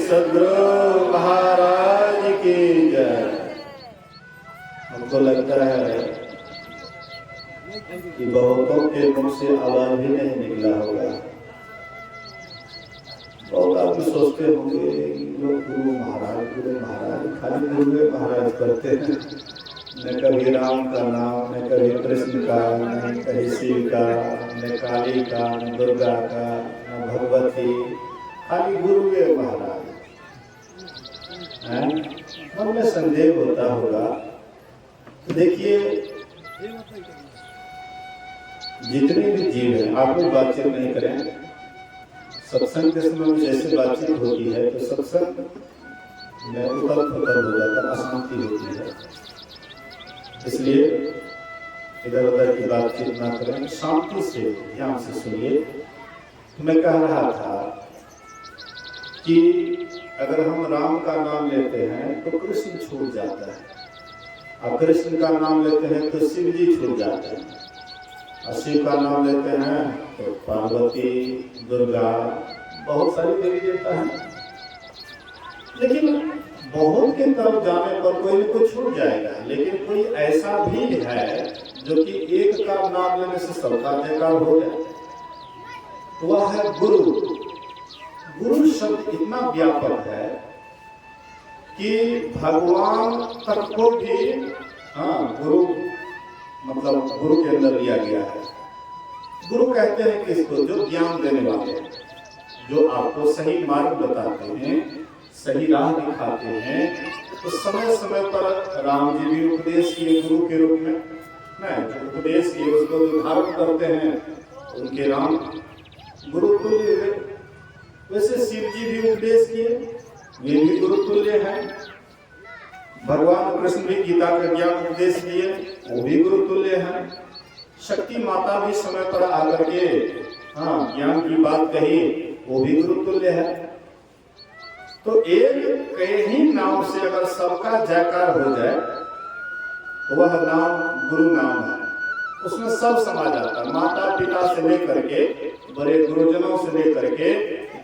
सद्गुरु महाराज की जय। हमको लगता है कि बहुतों के मुख से आवाज भी नहीं निकला होगा। बहुत आदमी सोचते होंगे लोग गुरु महाराज खाली गुरु महाराज करते हैं, न कभी राम का नाम, न कभी कृष्ण का, न कभी शिव का, न काली का, न दुर्गा का, न भगवती, खाली गुरु महाराज। मन में संदेह होता होगा। देखिए जितने भी जीव हैं, आप लोग बातचीत नहीं करें। सत्संग के समय में जैसे बातचीत होती है तो सत्संग में उथल पुथल हो जाता, अशांति होती है। इसलिए इधर उधर की बातचीत ना करें, शांति से ध्यान से सुनिए। मैं कह रहा था कि अगर हम राम का नाम लेते हैं तो कृष्ण छूट जाता है, और कृष्ण का नाम लेते हैं तो शिव जी छूट जाते हैं, और शिव का नाम लेते हैं तो पार्वती, दुर्गा, बहुत सारी देवी देवता है। लेकिन बहुत के तरफ जाने पर कोई न कोई छूट जाएगा। लेकिन कोई ऐसा भी है जो कि एक का नाम लेने से सबका जयकार हो जाए, वह है गुरु। गुरु शब्द इतना व्यापक है कि भगवान तक को भी गुरु मतलब गुरु के अंदर लिया गया है। गुरु कहते हैं किसको? जो ज्ञान देने वाले हैं, जो आपको सही मार्ग बताते हैं, सही राह दिखाते हैं। तो समय समय पर राम जी भी उपदेश किए गुरु के रूप में, जो उपदेश किए उसको जो धारण करते हैं उनके राम गुरु तुल्य हुए। वैसे शिव जी भी उपदेश किए, वे भी गुरु तुल्य हैं। भगवान कृष्ण भी गीता का ज्ञान उपदेश दिए, वो भी गुरु तुल्य हैं। शक्ति माता भी समय पर आकर के ज्ञान की बात कही, वो भी गुरु तुल्य है। तो एक के ही नाम से अगर सबका जयकार हो जाए तो वह नाम गुरु नाम है। उसमें सब समा जाता है, माता पिता से लेकर के, बड़े गुरुजनों से लेकर के,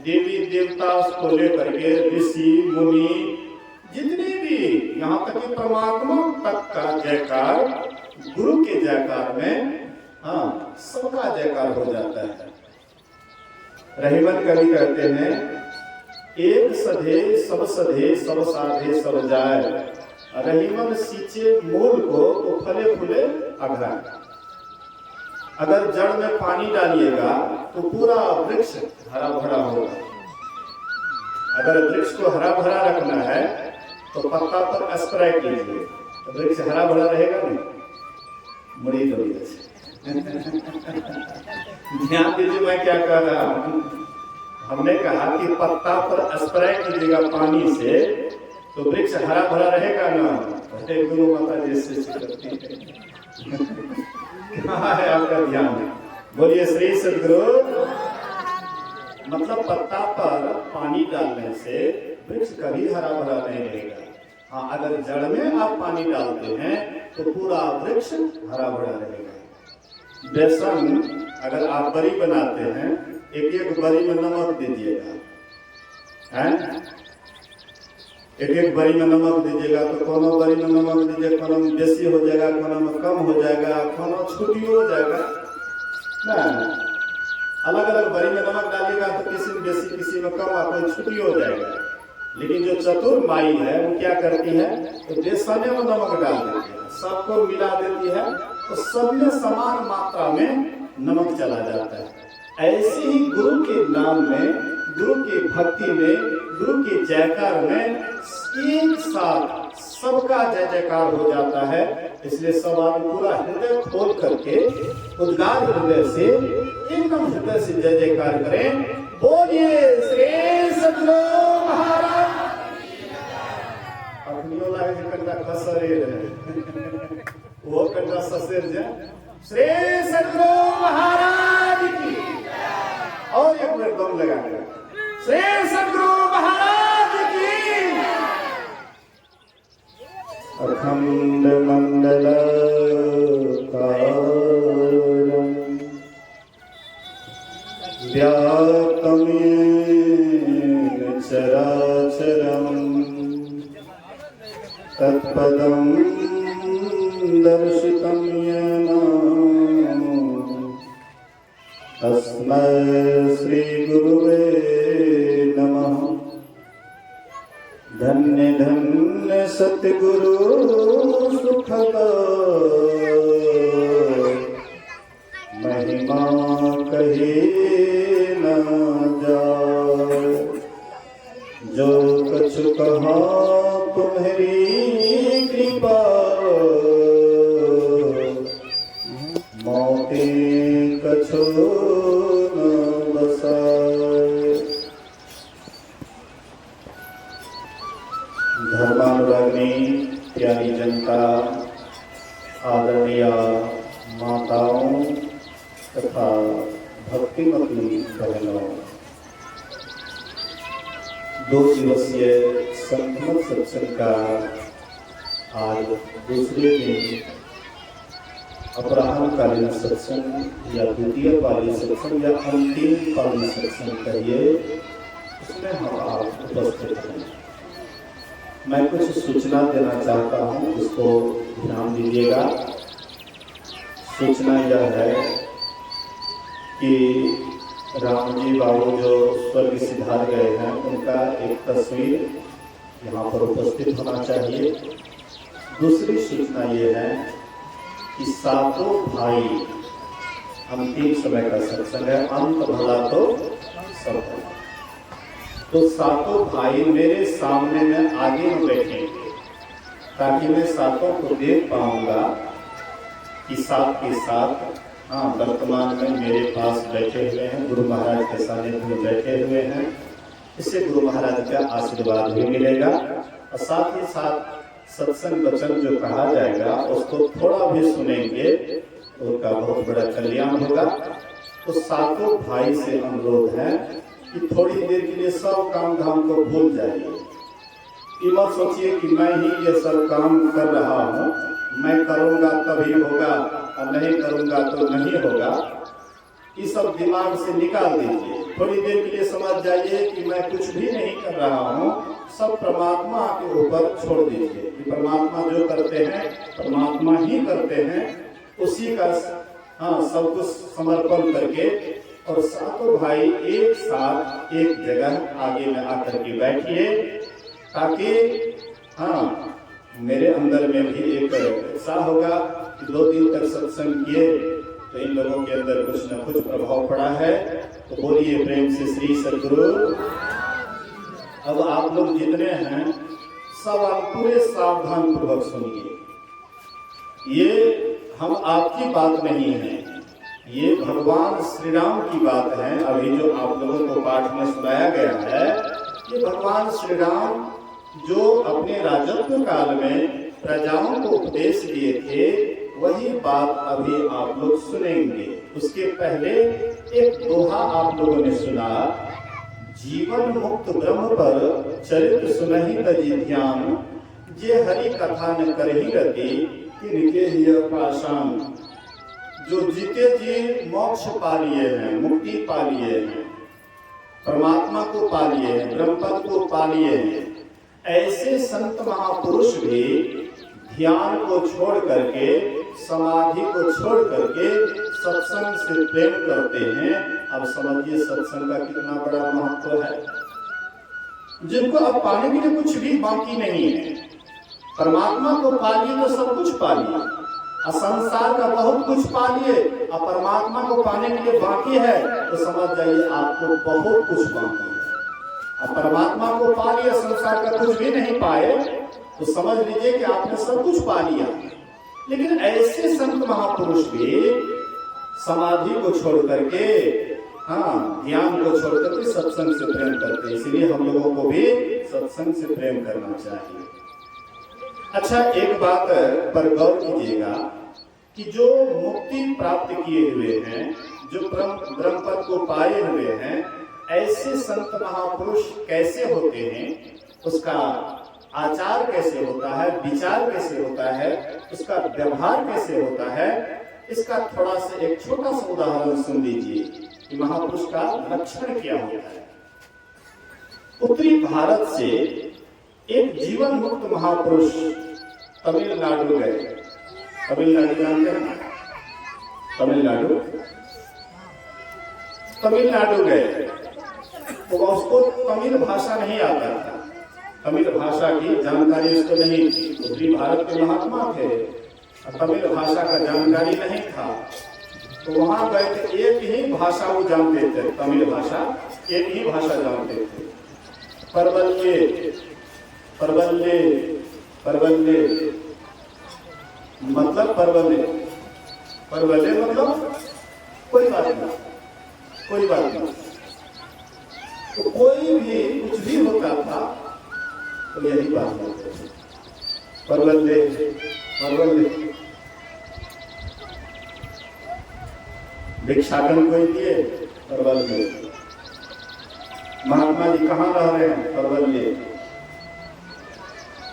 देवी देवता को लेकर के, ऋषि मुनि, जितने भी, यहाँ तक कि परमात्मा तक का जयकार गुरु के जयकार में सबका जयकार हो जाता है। रहीमन कवि कहते हैं, एक सधे सब साधे सब जाए, रहीमन सींचे मूल को तो फले फूले अघाए। अगर जड़ में पानी डालिएगा तो पूरा वृक्ष हरा भरा होगा। अगर वृक्ष को हरा भरा रखना है तो पत्ता पर स्प्रे कीजिए, तो वृक्ष हरा भरा रहेगा नहीं, मुड़ी दो। ध्यान दीजिए मैं क्या कह रहा हूँ। हमने कहा कि पत्ता पर स्प्रे कीजिएगा पानी से तो वृक्ष हरा भरा रहेगा ना। गुरु माता जैसे कहाँ है आपका ध्यान? बोलिए श्री सद्गुरु। मतलब पत्ता पर पानी डालने से वृक्ष कभी हरा भरा नहीं रहेगा। अगर जड़ में आप पानी डालते हैं तो पूरा वृक्ष हरा भरा रहेगा। बेसन अगर आप बड़ी बनाते हैं, एक एक बड़ी में नमक दीजिएगा, एक बड़ी में नमक दीजिएगा तो कोनो बड़ी में नमक दीजिए, कोनो में बेसी हो जाएगा, कोनो में कम हो जाएगा, कोनो छुट्टी हो जाएगा ना। अलग अलग बड़ी में नमक डालिएगा तो किसी में बेसी किसी में कम, आपको छुट्टी हो जाएगा। लेकिन जो चतुर माई है वो क्या करती है? तो बेसने में नमक डाल देती है, सबको मिला देती है, तो सब में समान मात्रा में नमक चला जाता है। ऐसे ही गुरु के नाम में, गुरु की भक्ति में, गुरु के जयकार में एक साथ सबका जय जयकार हो जाता है। इसलिए सब आदमी पूरा हृदय खोल करके, उद्गार हृदय से, एकदम हृदय से जय जयकार करें। बोलिए श्री सद्गुरु महाराज। अपनियों लागे कंडा खसरे वो कंडा ससेर जाए। श्री सद्गुरु महाराज की। और एक बार दम लगा के श्री सद्गुरु महाराज की। अखंड मंडल व्याप्तमेन चराचरम् चरम तत्पदं दर्शितं येन तस्मै श्री गुरुवे नमः। धन्य धन्य सतगुरु सुखद महिमा कहे न जाए। जो कछु कहा तुम्हारी कृपा मोटे कछु न बसाए। धर्मानुरागी प्यारी जनता, आदरणीय माताओं तथा भक्तिमती बहनों, 2 दिवसीय संगमत सत्संग का आज दूसरे दिन अपराह्नकालीन सत्संग या द्वितीय पाली सत्संग या अंतिम पाली सत्संग कहिए, उसमें हम आप उपस्थित हैं। मैं कुछ सूचना देना चाहता हूँ, इसको ध्यान दीजिएगा। सूचना यह है कि राम जी बाबू जो स्वर्ग सिधार गए हैं, उनका एक तस्वीर यहाँ पर उपस्थित होना चाहिए। दूसरी सूचना ये है कि 7 भाई, अंतिम समय का सत्संग है, अंत भला तो सब भला। तो 7 भाई मेरे सामने में आगे में बैठेंगे ताकि मैं 7 को देख पाऊंगा कि साथ के साथ वर्तमान में मेरे पास बैठे हुए हैं, गुरु महाराज के सानिध्य में बैठे हुए हैं। इससे गुरु महाराज का आशीर्वाद भी मिलेगा और साथ ही साथ सत्संग वचन जो कहा जाएगा उसको थोड़ा भी सुनेंगे तो उनका बहुत बड़ा कल्याण होगा। तो 7 भाई से अनुरोध है कि थोड़ी देर के लिए सब काम धाम को भूल जाइए। ये मत सोचिए कि मैं ही ये सब काम कर रहा हूँ, मैं करूँगा तभी होगा और नहीं करूँगा तो नहीं होगा। ये सब दिमाग से निकाल दीजिए। थोड़ी देर के लिए समझ जाइए कि मैं कुछ भी नहीं कर रहा हूँ, सब परमात्मा के ऊपर छोड़ दीजिए कि परमात्मा जो करते हैं परमात्मा ही करते हैं। उसी का सब कुछ समर्पण करके और 7 भाई एक साथ एक जगह आगे में आकर के बैठिए ताकि मेरे अंदर में भी एक उत्साह होगा कि 2 दिन तक सत्संग किए तो इन लोगों के अंदर कुछ न कुछ प्रभाव पड़ा है। तो बोलिए प्रेम से श्री सद्गुरु। अब आप लोग जितने हैं सब आप पूरे सावधान पूर्वक सुनिए। ये हम आपकी बात नहीं है, ये भगवान श्री राम की बात है। अभी जो आप लोगों को पाठ में सुनाया गया है, ये भगवान श्री राम जो अपने राजत्व काल में प्रजाओं को उपदेश दिए थे, वही बात अभी आप लोग सुनेंगे। उसके पहले एक दोहा आप लोगों ने सुना, जीवन मुक्त ब्रह्म पर चरित्र सुनहि तजी ध्यान, जे हरि कथा न करहि रति तिनके हिय पाषाण। जो जीते जी मोक्ष पा लिए हैं, मुक्ति पा लिए हैं, परमात्मा को पा लिए हैं, ब्रह्म पद को पा लिए हैं, ऐसे संत महापुरुष भी ध्यान को छोड़ करके, समाधि को छोड़ करके सत्संग से प्रेम करते हैं। अब समझिए सत्संग का कितना बड़ा महत्व है। जिनको अब पाने के लिए कुछ भी बाकी नहीं है, परमात्मा को पा लिए तो सब कुछ पा लिया, संसार का बहुत कुछ पा लिए, अब परमात्मा को पाने के लिए बाकी है तो समझ जाइए आपको बहुत कुछ बाकी है। अब परमात्मा को पा लिया, संसार का कुछ भी नहीं पाए तो समझ लीजिए कि आपने सब कुछ पा लिया। लेकिन ऐसे संत महापुरुष भी समाधि को छोड़ करके, ध्यान को छोड़ करके सत्संग से प्रेम करते हैं। इसलिए हम लोगों को भी सत्संग से प्रेम करना चाहिए। अच्छा, एक बात पर गौर कीजिएगा कि जो मुक्ति प्राप्त किए हुए हैं, जो ब्रह्म पद को पाए हुए हैं, ऐसे संत महापुरुष कैसे होते हैं, उसका आचार कैसे होता है, विचार कैसे होता है, उसका व्यवहार कैसे होता है, इसका थोड़ा सा एक छोटा सा उदाहरण सुन लीजिए कि महापुरुष का लक्षण क्या होता है। उत्तरी भारत से एक जीवन मुक्त महापुरुष तमिलनाडु गए। तमिलनाडु जानते हैं? तमिलनाडु तमिलनाडु गए तो उसको तमिल भाषा नहीं आता था, तमिल भाषा की जानकारी उसको नहीं थी। उत्तरी भारत के महात्मा थे, तमिल भाषा का जानकारी नहीं था, तो वहां गए थे। एक ही भाषा वो जानते थे, तमिल भाषा, एक ही भाषा जानते थे। परवल्ले परवल्ले परवल्ले मतलब परवल्ले, परवल्ले मतलब कोई बात नहीं, कोई बात नहीं। तो कोई भी कुछ भी होता था तो यही बात होती थी, परवल्ले परवल्ले। भिक्षाटन कोई दिए, परवल्ले। महात्मा जी कहाँ रह रहे हैं, परवल्ले।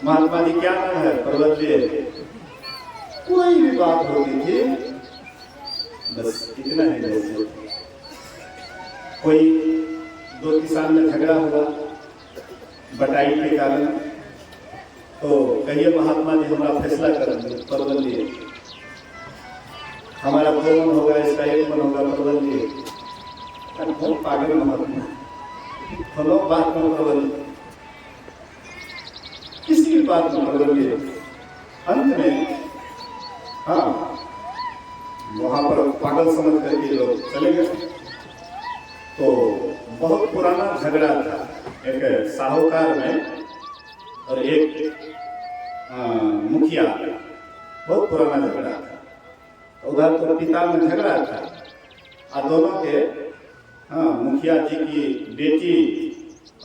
महात्मा जी क्या नाम है, परवल्ले। कोई भी बात होती थी बस इतना ही जैसे कोई दो किसान में झगड़ा हुआ बटाई के कारण, तो कहिए महात्मा जी हमारा फैसला करेंगे, परवल्ले। हमारा कौन होगा, इसका एक मन होगा, परवल्ले। बहुत पागल महात्मा, फलो बात में परवल्ले, किसी भी बात में परवल्ले। अंत में हाँ वहां पर पागल समझ करके लोग चले गए। तो बहुत पुराना झगड़ा था, एक साहूकार में और एक मुखिया, बहुत पुराना झगड़ा था। उधर तो पिता में झगड़ा था और दोनों के मुखिया जी की बेटी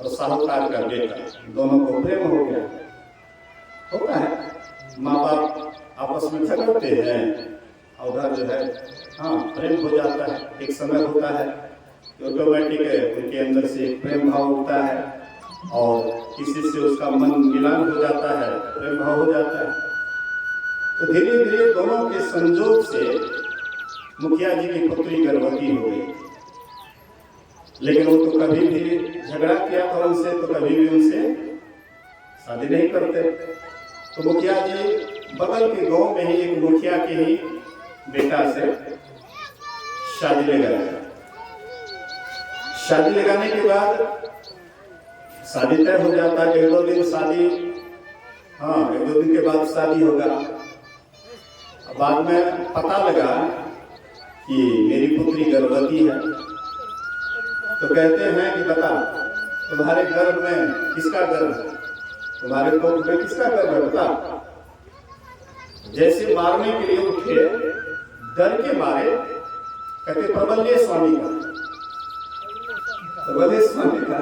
और साहूकार का बेटा, दोनों को प्रेम हो गया। होता है, माँ बाप आपस में झगड़ते हैं और उधर जो है प्रेम हो जाता है। एक समय होता है ऑटोमेटिक है, उनके अंदर से प्रेम भाव उठता है और किसी से उसका मन मिलान हो जाता है, प्रेम भाव हो जाता है। तो धीरे धीरे दोनों के संजोग से मुखिया जी की पुत्री गर्भवती हो गई। लेकिन वो तो कभी भी झगड़ा किया था उनसे, तो कभी भी उनसे शादी नहीं करते। तो मुखिया जी बगल के गांव में ही एक मुखिया के ही बेटा से शादी लगाया। शादी लगाने के बाद शादी तय हो जाता है, एक दो दिन शादी, एक दो दिन के बाद शादी होगा। बाद में पता लगा कि मेरी पुत्री गर्भवती है। तो कहते हैं कि बता तुम्हारे गर्भ में किसका गर्भ है, तुम्हारे कोख में किसका गर्भ है, बता। जैसे मारने के लिए उठे, डर के मारे, कहते प्रबल्य स्वामी का, प्रबल्य स्वामी का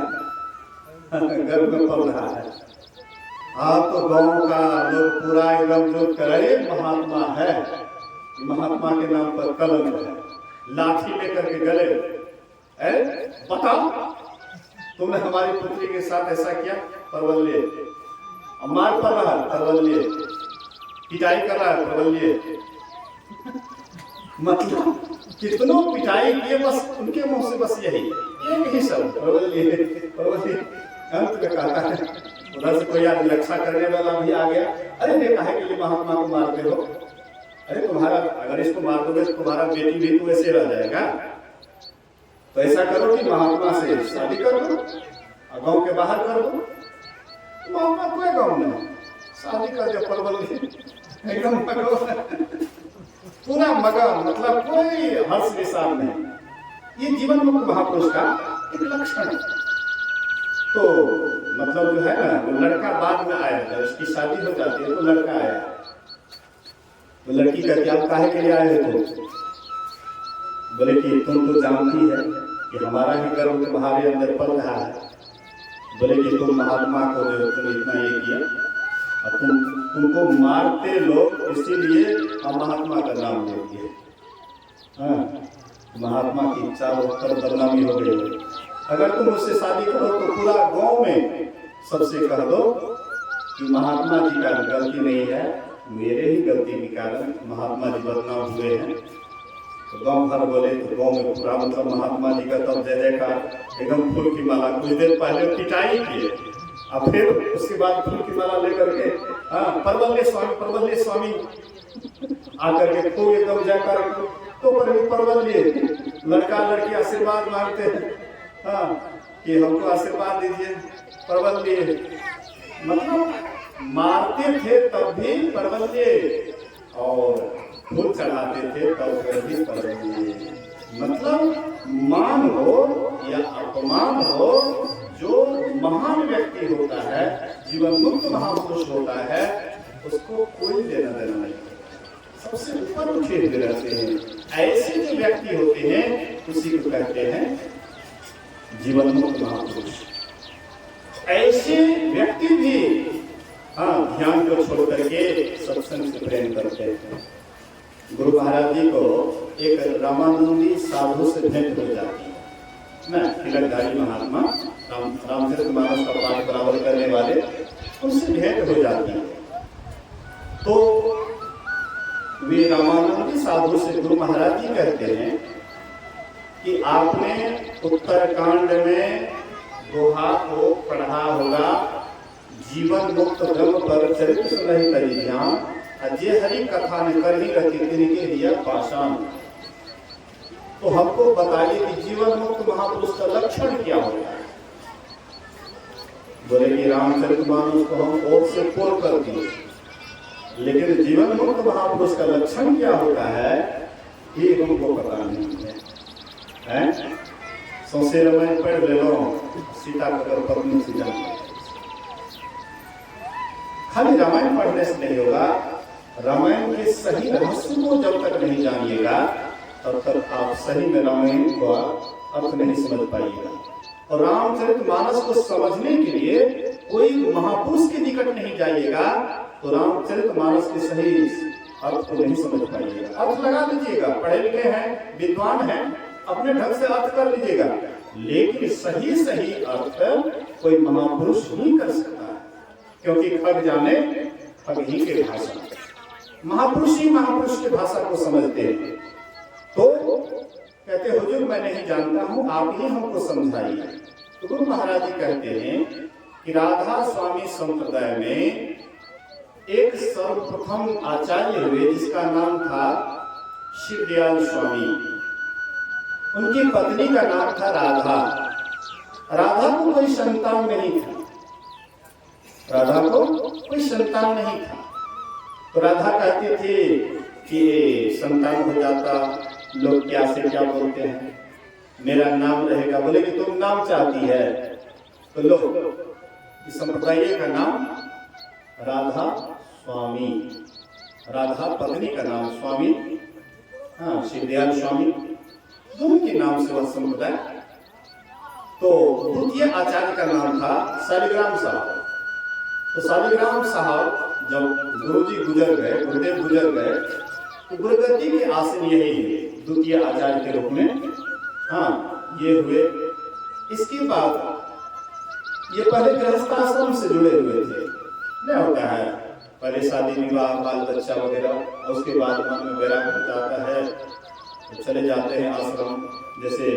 गर्भ में पल रहा है। तो गांव का लोग पूरा एकदम जो करे महात्मा है, महात्मा के नाम पर कलंक है, लाठी लेकर के गले, बताओ तुमने हमारी पुत्री के साथ ऐसा किया, परवल्य। मार पड़ रहा है, परवल्य। पिटाई कर रहा है, परवल्य। मतलब कितनों पिटाई किए, बस उनके मुंह से बस यही एक ही शब्द, परवल्य परवल्य। अंत में कहता है, उधर से कोई आदमी रक्षा करने वाला भी आ गया। अरे ये काहे के लिए महात्मा को मारते हो, अरे तुम्हारा अगर इसको मार दोगे तो तुम्हारा बेटी भी तो वैसे रह जाएगा। तो ऐसा करो कि महात्मा से शादी कर दो और गांव के बाहर कर दो। महात्मा कोई गांव में शादी कर दो, परवल्य एकदम पूरा मगन, मतलब कोई हर्ष विषाद नहीं। ये जीवन मुक्त महापुरुष का एक लक्षण है। तो मतलब जो है ना, वो लड़का बाद में आया, जब उसकी शादी हो जाती है तो लड़का आया। तो लड़की कहती आप काहे के लिए आए हो? बोले कि तुम तो जानती है कि हमारा ही गर्व तुम्हारे अंदर पल रहा है। बोले कि तुम महात्मा को जो तुम इतना ये किया और तुमको मारते लोग, इसीलिए हम महात्मा का नाम ले दिए। महात्मा की चारों तरफ बदनामी हो गई। अगर तुम उससे शादी करो तो पूरा गांव में सबसे कह दो कि महात्मा जी का गलती नहीं है, मेरे ही गलती के कारण महात्मा जी बदनाम हुए हैं। तो गांव भर बोले, तो गांव में पूरा मतलब महात्मा जी का तब जय जयकार, एकदम फूल की माला। कुछ देर पहले पिटाई किए, और फिर उसके बाद फूल की माला लेकर के परवल्ले स्वामी आकर के खूब एकदम जयकार। तो परवल्ले लड़का लड़की आशीर्वाद मांगते हैं कि हमको आशीर्वाद दीजिए परवल्ले, मतलब मारते थे तब भी परवल्ले, और फूल चढ़ाते थे तब भी परवल्ले। मतलब मान हो या अपमान हो, जो महान व्यक्ति होता है, जीवन मुक्त महापुरुष होता है, उसको कोई लेना देना नहीं, सबसे ऊपर उठे हुए रहते हैं। ऐसे जो व्यक्ति होते हैं उसी को कहते हैं जीवन मुक्त महापुरुष। ऐसे व्यक्ति भी ध्यान को छोड़ करके सत्संग से प्रेम करते हैं। गुरु महाराज जी को एक रामानंदी साधु से भेंट हो जाती है ना, तिलकधारी महात्मा रामचरितमानस का पाठ बराबर करने वाले, उनसे भेंट हो जाती है। तो वे रामानंदी साधु से गुरु महाराज जी कहते हैं कि आपने उत्तरकांड में दोहा को पढ़ा होगा, जीवन मुक्त ब्रह्म पर चरित्र सुनहि करी ध्यान, अजय हरि कथा ने कर ही रखी तिनके दिया पाषाण। तो हमको बताइए कि जीवन मुक्त महापुरुष का लक्षण क्या होता है? बोले कि रामचरितमानस को हम ओर से पोर कर दिए, लेकिन जीवन मुक्त महापुरुष का लक्षण क्या होता है ये हमको पता नहीं है। सौसे रामायण पढ़ ले लो, सीता का पत्नी से जान। खाली रामायण पढ़ने से नहीं होगा, रामायण के सही रहस्य को जब तक नहीं जानिएगा तब तक आप सही में रामायण का अर्थ नहीं समझ पाइएगा। और रामचरितमानस को समझने के लिए कोई महापुरुष के निकट नहीं जाइएगा तो रामचरितमानस के सही अर्थ को नहीं समझ पाइएगा। अर्थ लगा लीजिएगा, पढ़े लिखे हैं, विद्वान हैं, अपने ढंग से अर्थ कर लीजिएगा, लेकिन सही सही अर्थ कोई महापुरुष ही कर सकता है, क्योंकि खग जाने खग ही के भाषा, महापुरुष ही महापुरुष की भाषा को समझते हैं। तो कहते हुजूर मैं नहीं जानता हूं, आप ही हमको समझाइए। तो गुरु महाराज जी कहते हैं कि राधा स्वामी संप्रदाय में एक सर्वप्रथम आचार्य हुए जिसका नाम था शिवदयाल स्वामी। उनकी पत्नी का नाम था राधा। राधा को कोई संतान नहीं था, राधा को कोई संतान नहीं था। तो राधा कहते थे कि संतान हो जाता लोग क्या से क्या बोलते हैं, मेरा नाम रहेगा। बोले कि तुम नाम चाहती है तो लो, इस संप्रदाय का नाम राधा स्वामी, राधा पत्नी का नाम स्वामी, शिवदयाल स्वामी, दोनों के नाम से वह संप्रदाय। तो द्वितीय आचार्य का नाम था शालिग्राम साहब। तो शालिग्राम साहब जब गुरुजी गुजर गए, गुरुदेव गुजर गए, तो गुरुगद्दी के आसन यही द्वितीय आचार्य के रूप में ये हुए। इसके बाद ये पहले गृहस्थाश्रम से जुड़े हुए थे, नहीं होता है पहले शादी विवाह बाल बच्चा वगैरह, उसके बाद मन में वैराग्य आता है तो चले जाते हैं आश्रम। जैसे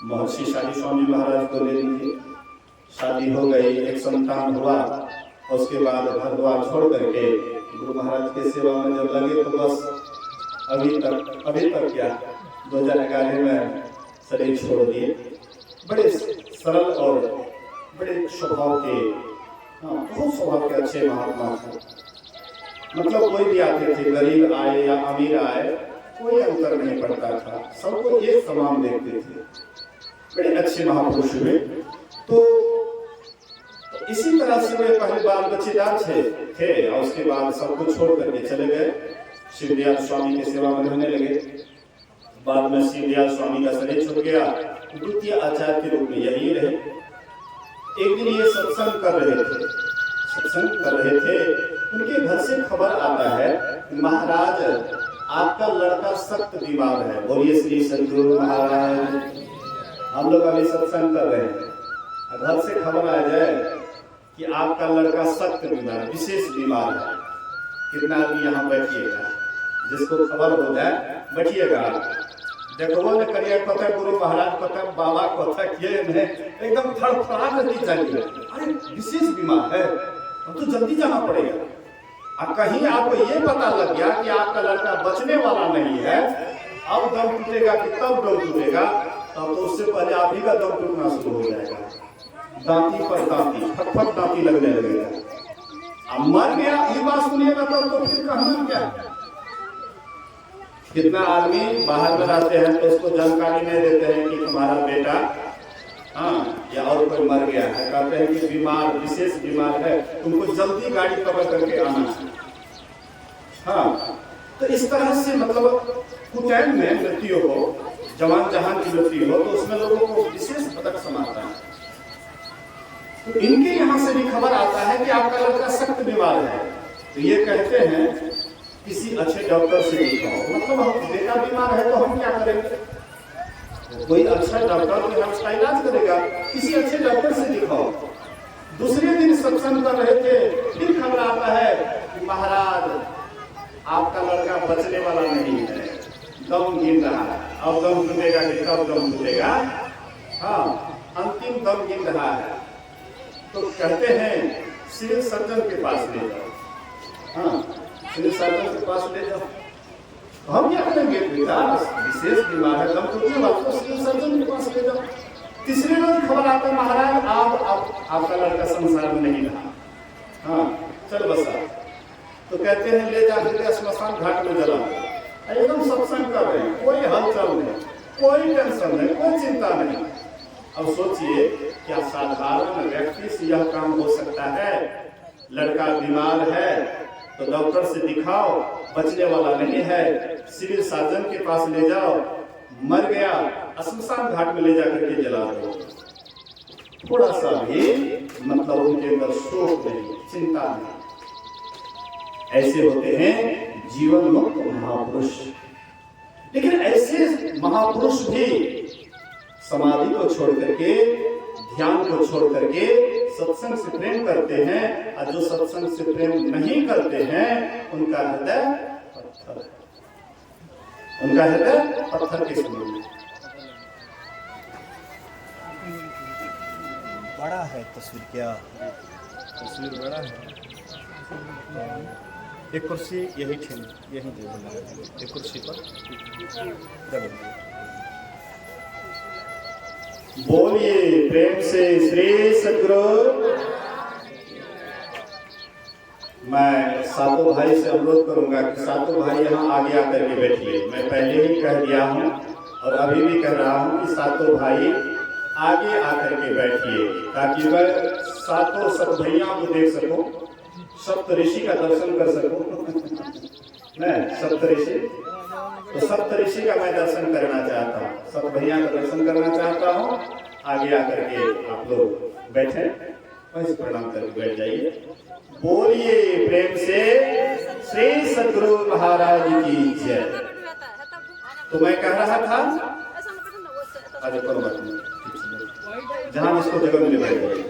महर्षि शादी स्वामी महाराज को ले लीजिए, शादी हो गई, एक संतान हुआ, उसके बाद घर द्वार छोड़ करके गुरु महाराज के सेवा में जब लगे तो बस अभी तक क्या 2011 में शरीर छोड़ दिए। बड़े सरल और बड़े स्वभाव के, बहुत स्वभाव के अच्छे महात्मा थे। मतलब कोई भी आते थे, गरीब आए या अमीर आए, कोई अंतर नहीं पड़ता था, सबको एक समान देखते थे। बड़े अच्छे महापुरुष हुए। तो इसी तरह से वे पहले बाल बच्चेदार थे और उसके बाद सब कुछ छोड़ करके चले गए, शिवदयाल स्वामी की सेवा में रहने लगे। बाद में शिवदयाल स्वामी का शरीर छूट गया, द्वितीय आचार्य के रूप में यही रहे। एक दिन ये सत्संग कर रहे थे, उनके घर से खबर आता है महाराज आपका लड़का सख्त बीमार है। बोलिए श्री सद्गुरु महाराज। हम लोग अभी सत्संग कर रहे हैं, घर से खबर आ जाए कि आपका लड़का सख्त बीमार, विशेष बीमार है, कितना आदमी यहाँ बैठिएगा, जिसको खबर हो जाए बैठिएगा, देखो न करिए कथा गुरु महाराज कथा बाबा कथा किए में एकदम फड़फड़ा करके जाइए। अरे विशेष बीमार है, अब तो जल्दी जाना पड़ेगा। अब कहीं आपको ये पता लग गया कि आपका लड़का बचने वाला नहीं है, अब दम टूटेगा कि तब दम टूटेगा, तब तो उससे पहले आप ही का दम टूटना शुरू हो जाएगा। दांती पर दांती, फटफट दांती लगने लगेगा। अब मर गया ये बात सुनिएगा तो फिर कहना क्या। कितना आदमी बाहर में रहते हैं तो उसको जानकारी नहीं देते हैं कि तुम्हारा बेटा या और कोई मर गया है, कहते हैं कि बीमार, विशेष बीमार है, तुमको जल्दी गाड़ी पकड़ करके आना है। हाँ, तो इस तरह से मतलब कुटैन में मृत्यु हो, जवान जहान की मृत्यु हो, तो उसमें लोगों को विशेष पदक समाता है। तो इनके यहाँ से भी खबर आता है कि आपका लड़का सख्त बीमार है, तो ये कहते हैं किसी अच्छे डॉक्टर से दिखाओ। मतलब हम बेटा बीमार है तो हम क्या करेंगे, कोई अच्छा डॉक्टर तो हम उसका इलाज करेगा, किसी अच्छे डॉक्टर से दिखाओ। दूसरे दिन सत्संग कर रहे थे, फिर खबर आता है कि महाराज आपका लड़का बचने वाला नहीं है, दम गिन रहा है। अब दम टूटेगा कि कब दम टूटेगा, हाँ अंतिम दम गिन रहा है। तो कहते हैं सिविल सर्जन के पास ले जाओ। हाँ, सिविल सर्जन के पास ले जाओ। हम क्या करेंगे, विशेष बीमार है, दम टूटने वाला, तो सिविल सर्जन के पास ले जाओ। तीसरे रोज खबर आता महाराज आपका लड़का संसार में नहीं रहा, हाँ चल बसा। तो कहते हैं ले जाकर के श्मशान घाट में जला। एकदम सत्संग कर रहे हैं, कोई हलचल नहीं, कोई टेंशन नहीं, कोई चिंता नहीं। अब सोचिए क्या साधारण व्यक्ति से यह काम हो सकता है। लड़का बीमार है तो डॉक्टर से दिखाओ, बचने वाला नहीं है, सिविल सर्जन के पास ले जाओ, मर गया श्मशान घाट में ले जाकर के जला दो। थोड़ा सा भी मतलब उनके अंदर शोक नहीं, चिंता नहीं। ऐसे होते हैं जीवन मुक्त महापुरुष। लेकिन ऐसे महापुरुष भी समाधि को छोड़ करके, ध्यान को छोड़ करके सत्संग से प्रेम करते हैं, और जो सत्संग से प्रेम नहीं करते हैं उनका हृदय पत्थर है, उनका हृदय पत्थर के समान है। बड़ा है तस्वीर, क्या तस्वीर बड़ा है। एक कुर्सी यही छीन, यही दे देना, एक कुर्सी पर। बोलिए प्रेम से श्री सद्गुरु। मैं सातों भाई से अनुरोध करूंगा कि सातों भाई यहाँ आगे आकर के बैठिए। मैं पहले ही कह दिया हूँ और अभी भी कह रहा हूँ कि सातों भाई आगे आकर के बैठिए, ताकि मैं सातों सतभैया को देख सकूं, सप्त ऋषि का दर्शन कर सकूं। नहीं सप्त ऋषि, तो सप्त ऋषि का मैं दर्शन करना चाहता हूँ, सतभैया का दर्शन करना चाहता हूँ। आगे आकर के आप लोग बैठे, वैसे प्रणाम करके बैठ जाइए। बोलिए प्रेम से श्री सद्गुरु महाराज की जय। तो मैं कह रहा था, अरे कोई बात नहीं, जहां जिसको जगह मिले बैठ जाइए।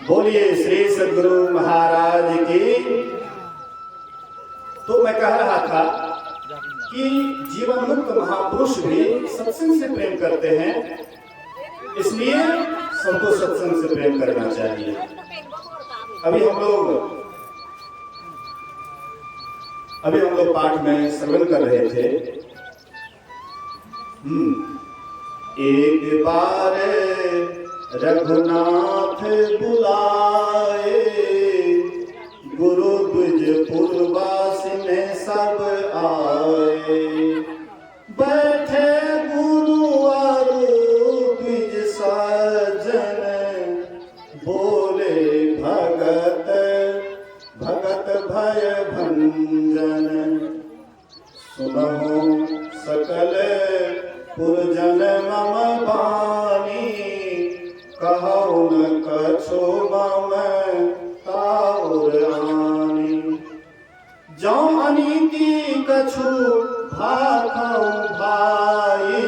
बोलिए श्री सद्गुरु महाराज की। तो मैं कह रहा था कि जीवन मुक्त महापुरुष भी सत्संग से प्रेम करते हैं, इसलिए सबको सत्संग से प्रेम करना चाहिए। अभी हम लोग पाठ में श्रवण कर रहे थे। एक बार रघुनाथ बुलाए, गुरु द्विजपुरवासी में सब आए। बैठे गुरु और द्विज सज्जन, बोले भगत भगत भय भंजन। सुनहो सकल पुरजन मम बानी, कहु न कछु मम ताउर आनी। जौ अनीति कछु भाखौ भाई,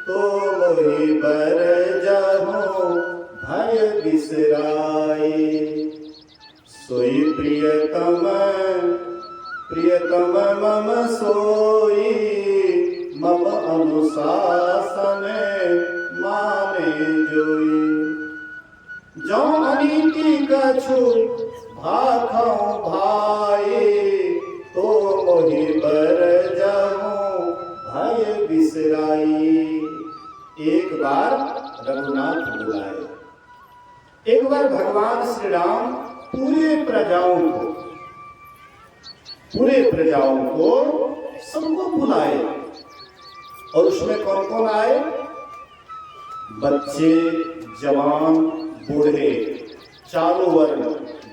तो मोहि बर जहु भय बिसराई। सोई प्रियतम प्रियतम मम सोई, अनुशासन माने जोई। जो अनीति कछु भाखौ भाई, तो मोहि बर जाऊं भय बिसराई। एक बार रघुनाथ बुलाए। एक बार भगवान श्री राम पूरे प्रजाओं को सबको बुलाए। और उसमें कौन कौन आए? बच्चे, जवान, बूढ़े, चारों वर्ण,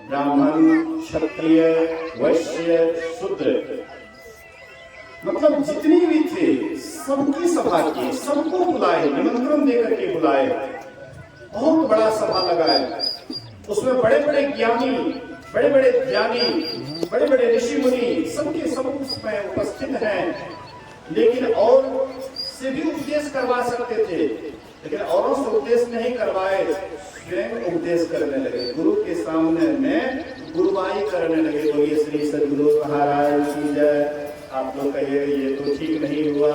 ब्राह्मण, क्षत्रिय, वैश्य, शूद्र, मतलब जितनी भी थे सबकी सभा की, सबको बुलाए, निमंत्रण देकर के बुलाए। बहुत बड़ा सभा लगाए। उसमें बड़े बड़े ज्ञानी, बड़े बड़े ज्ञानी, बड़े बड़े ऋषि मुनि सबके सब उसमें उपस्थित हैं। लेकिन और से भी उपदेश करवा सकते थे, लेकिन औरों से उपदेश नहीं करवाए, स्वयं उपदेश करने लगे। गुरु के सामने में गुरुवाई करने लगे। बोलिए श्री सद्गुरु महाराज की जय। आप लोग कहिए ये तो ठीक नहीं हुआ।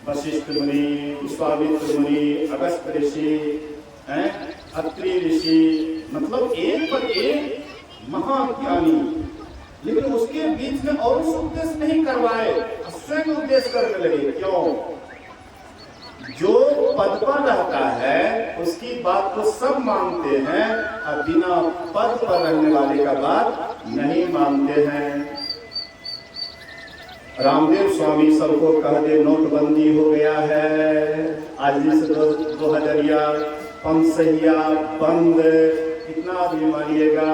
वशिष्ठ मुनि, विश्वामित्र मुनि, अगस्त्य ऋषि, अत्रि ऋषि, मतलब एक पर एक महाज्ञानी, लेकिन उसके बीच में और उपदेश नहीं करवाए, स्वयं उपदेश करने लगे। क्यों? जो पद पर रहता है उसकी बात तो सब मानते हैं, और बिना पद पर रहने वाले का बात नहीं मानते हैं। रामदेव स्वामी सबको कह दे नोटबंदी हो गया है, आज से 2000 पंसहिया बंद, कितना आदमी मानिएगा?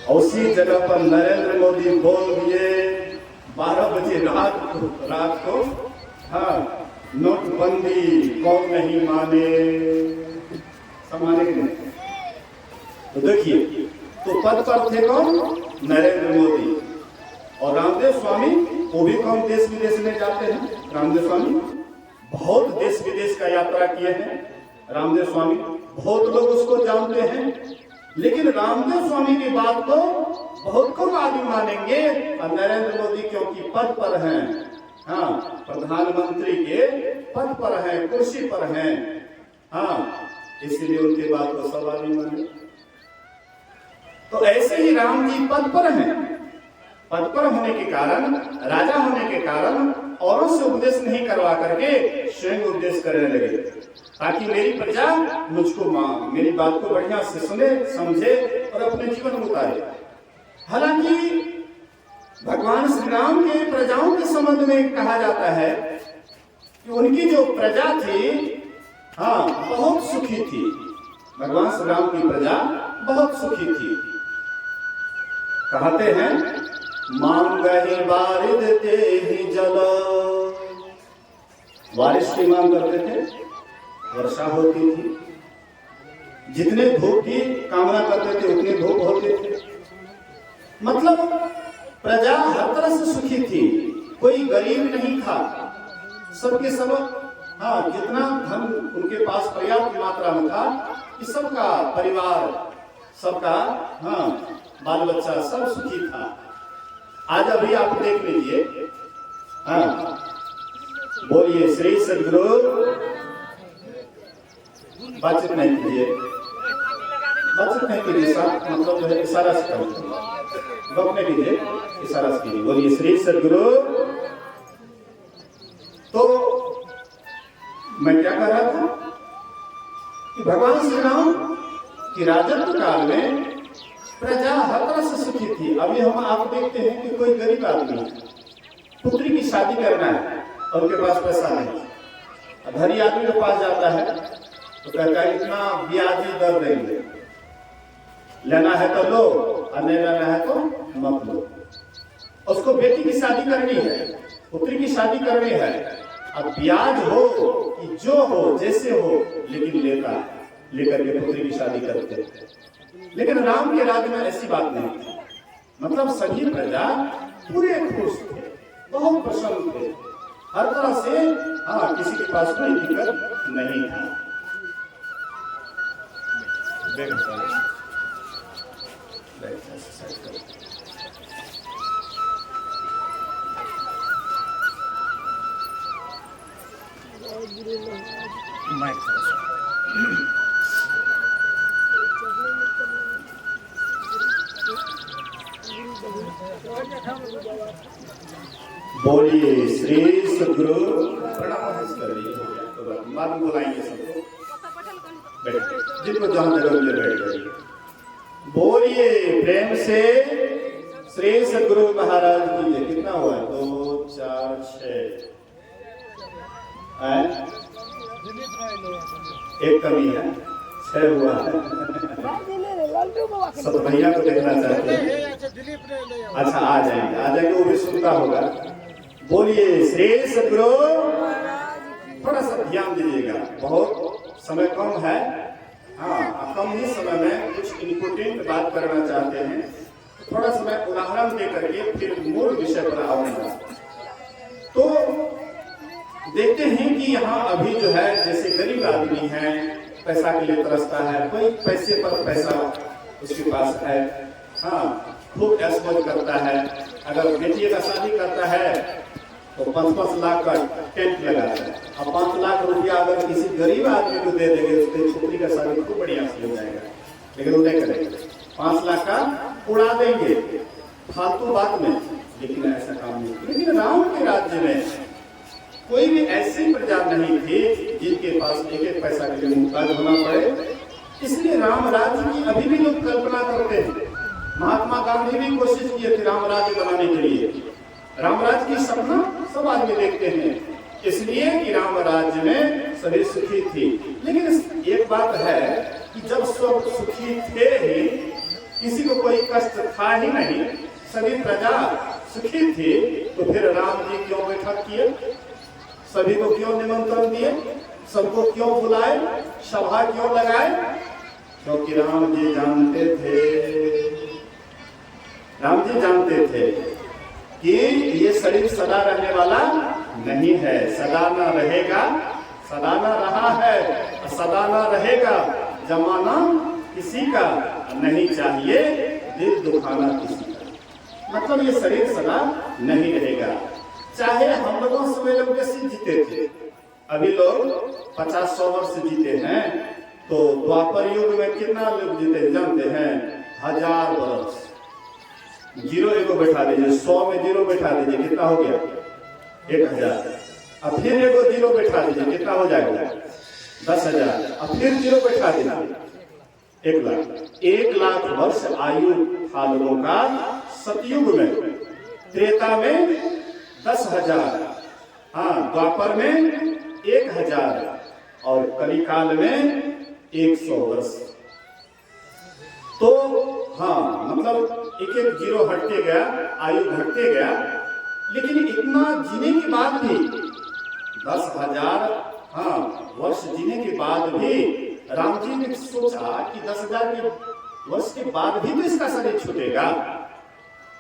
उसी जगह पर नरेंद्र मोदी बोल दिए 12 बजे रात को हाँ नोटबंदी कौन नहीं माने, सब माने कि नहीं? तो देखिए, तो पद पर थे कौन? नरेंद्र मोदी। और रामदेव स्वामी, वो भी कौन देश विदेश में जाते हैं। रामदेव स्वामी बहुत देश विदेश का यात्रा किए हैं। रामदेव स्वामी बहुत लोग उसको जानते हैं, लेकिन रामदेव स्वामी की बात को बहुत कम आदमी मानेंगे। और नरेंद्र मोदी क्योंकि पद पर हैं, हाँ प्रधानमंत्री के पद पर हैं, कुर्सी पर हैं, हाँ इसलिए उनकी बात को सब आदमी माने। तो ऐसे ही राम जी पद पर हैं। पद पर होने के कारण, राजा होने के कारण औरों से उपदेश नहीं करवा करके स्वयं उपदेश करने लगे, ताकि मेरी प्रजा मुझको मेरी बात को बढ़िया से सुने, समझे और अपने जीवन में उतारे। हालांकि भगवान श्री राम के प्रजाओं के संबंध में कहा जाता है कि उनकी जो प्रजा थी, हाँ बहुत सुखी थी। भगवान श्री राम की प्रजा बहुत सुखी थी। कहते हैं मांगहि बारिद तेहि जल, बारिश की मांग करते थे, वर्षा होती थी। जितने धूप की कामना करते थे उतनी धूप होती थी। मतलब प्रजा हर तरह से सुखी थी, कोई गरीब नहीं था, सबके सब हाँ जितना धन उनके पास पर्याप्त मात्रा में था, कि सबका परिवार, सबका हाँ बाल बच्चा सब सुखी था। आज अभी आप देख लीजिए, हाँ बोलिए श्री सद्गुरु, बातचीत नहीं कीजिए, बातचीत नहीं कीजिए, मतलब जो है इशारा से करो, गप नहीं कीजिए, इशारा से कीजिए। बोलिए श्री सद्गुरु। तो मैं क्या कह रहा था कि भगवान श्री राम की राजत्व काल में प्रजा हर तरह से सुखी थी। अभी हम आप देखते हैं कि कोई गरीब आदमी पुत्री की शादी करना है और उनके पास पैसा नहीं, धनी आदमी के पास जाता है तो कहता है इतना ब्याजी दर देंगे, लेना है तो लो और नहीं लेना है तो मत लो। उसको बेटी की शादी करनी है, पुत्री की शादी करनी है, अब ब्याज हो कि जो हो जैसे हो, लेकिन लेता है, लेकर के पुत्री की शादी करते। लेकिन राम के राज्य में ऐसी बात नहीं थी। मतलब सभी प्रजा पूरे खुश थे, बहुत प्रसन्न थे, हर तरह से हाँ किसी के पास कोई दिक्कत नहीं था। माइक थोड़ा सा। बोलिए श्री सद्गुरु बाद में बुलाएंगे सबको। बैठे जिनको जहां जगह मिले बैठ जाइए। बोलिए प्रेम से श्री सद्गुरु महाराज की जय। कितना हुआ? 2 4 6 एक कमी है, 6 हुआ है। सब भैया को देखना चाहते हैं। अच्छा आ जाएंगे वो भी सुनता होगा। बोलिए श्री सद्गुरु। थोड़ा सा ध्यान दीजिएगा, बहुत समय कम है। हाँ, कम ही समय में कुछ इम्पोर्टेंट बात करना चाहते हैं। थोड़ा सा मैं उदाहरण दे करके फिर मूल विषय पर आऊंगा। तो देखते हैं कि यहाँ अभी जो है, जैसे गरीब आदमी है, पैसा के लिए तरसता है, कोई पैसे पर पैसा उसके पास है। हाँ, खूब ऐश-मौज करता है। अगर बेटी का शादी करता है तो 5-5 लाख का टेंट लगाता है। अब 5 लाख रुपया अगर किसी गरीब आदमी को दे देंगे, उसकी छोकरी का शादी खूब बढ़िया से हो जाएगा, लेकिन वो नहीं करेंगे। 5 लाख का उड़ा देंगे फालतू बात में, लेकिन ऐसा काम नहीं। लेकिन राम के राज्य में कोई भी ऐसी प्रजा नहीं थी जिनके पास एक पैसा के लिए मुहताज होना पड़े। इसलिए राम राज्य की अभी भी लोग कल्पना करते हैं। महात्मा गांधी भी कोशिश किए थे राम राज्य बनाने के लिए। राम राज्य की सपना सब आदमी देखते हैं, इसलिए कि राम राज्य में सभी सुखी थी। लेकिन एक बात है कि जब सब सुखी थे ही, किसी को कोई कष्ट था ही नहीं, सभी प्रजा सुखी थी, तो फिर राम जी क्यों बैठक किए? सभी को क्यों निमंत्रण दिए? सबको क्यों बुलाए? सभा क्यों लगाए? क्योंकि राम जी जानते थे कि ये शरीर सदा रहने वाला नहीं है, सदा न रहेगा, सदा न रहा है, सदा न रहेगा। जमाना किसी का नहीं चाहिए, दिल दुखाना किसी का। मतलब ये शरीर सदा नहीं रहेगा। चाहे हम लोगों से वे लोग जैसे जीते थे, अभी लोग 50-100 वर्ष जीते हैं, तो द्वापर युग में कितना लोग जीते जानते हैं? 1000 वर्ष। 0 एगो बैठा दीजिए, 100 में 0 बैठा दीजिए, कितना हो गया? 1000। अब फिर एगो 0 बैठा दीजिए, कितना हो जाएगा? 10,000। अब फिर 0 बैठा दीजिए, 1 लाख। 1 लाख वर्ष आयु था लोगों का सतयुग में। त्रेता में 10,000, हाँ, द्वापर में 1,000 और कलिकाल में 100 वर्ष। तो हाँ, मतलब एक 0 हटते गया, आयु घटते गया। लेकिन इतना जीने के बाद भी 10,000 हाँ वर्ष जीने के बाद भी राम जी ने सोचा कि 10,000 के वर्ष के बाद भी तो इसका शरीर छूटेगा।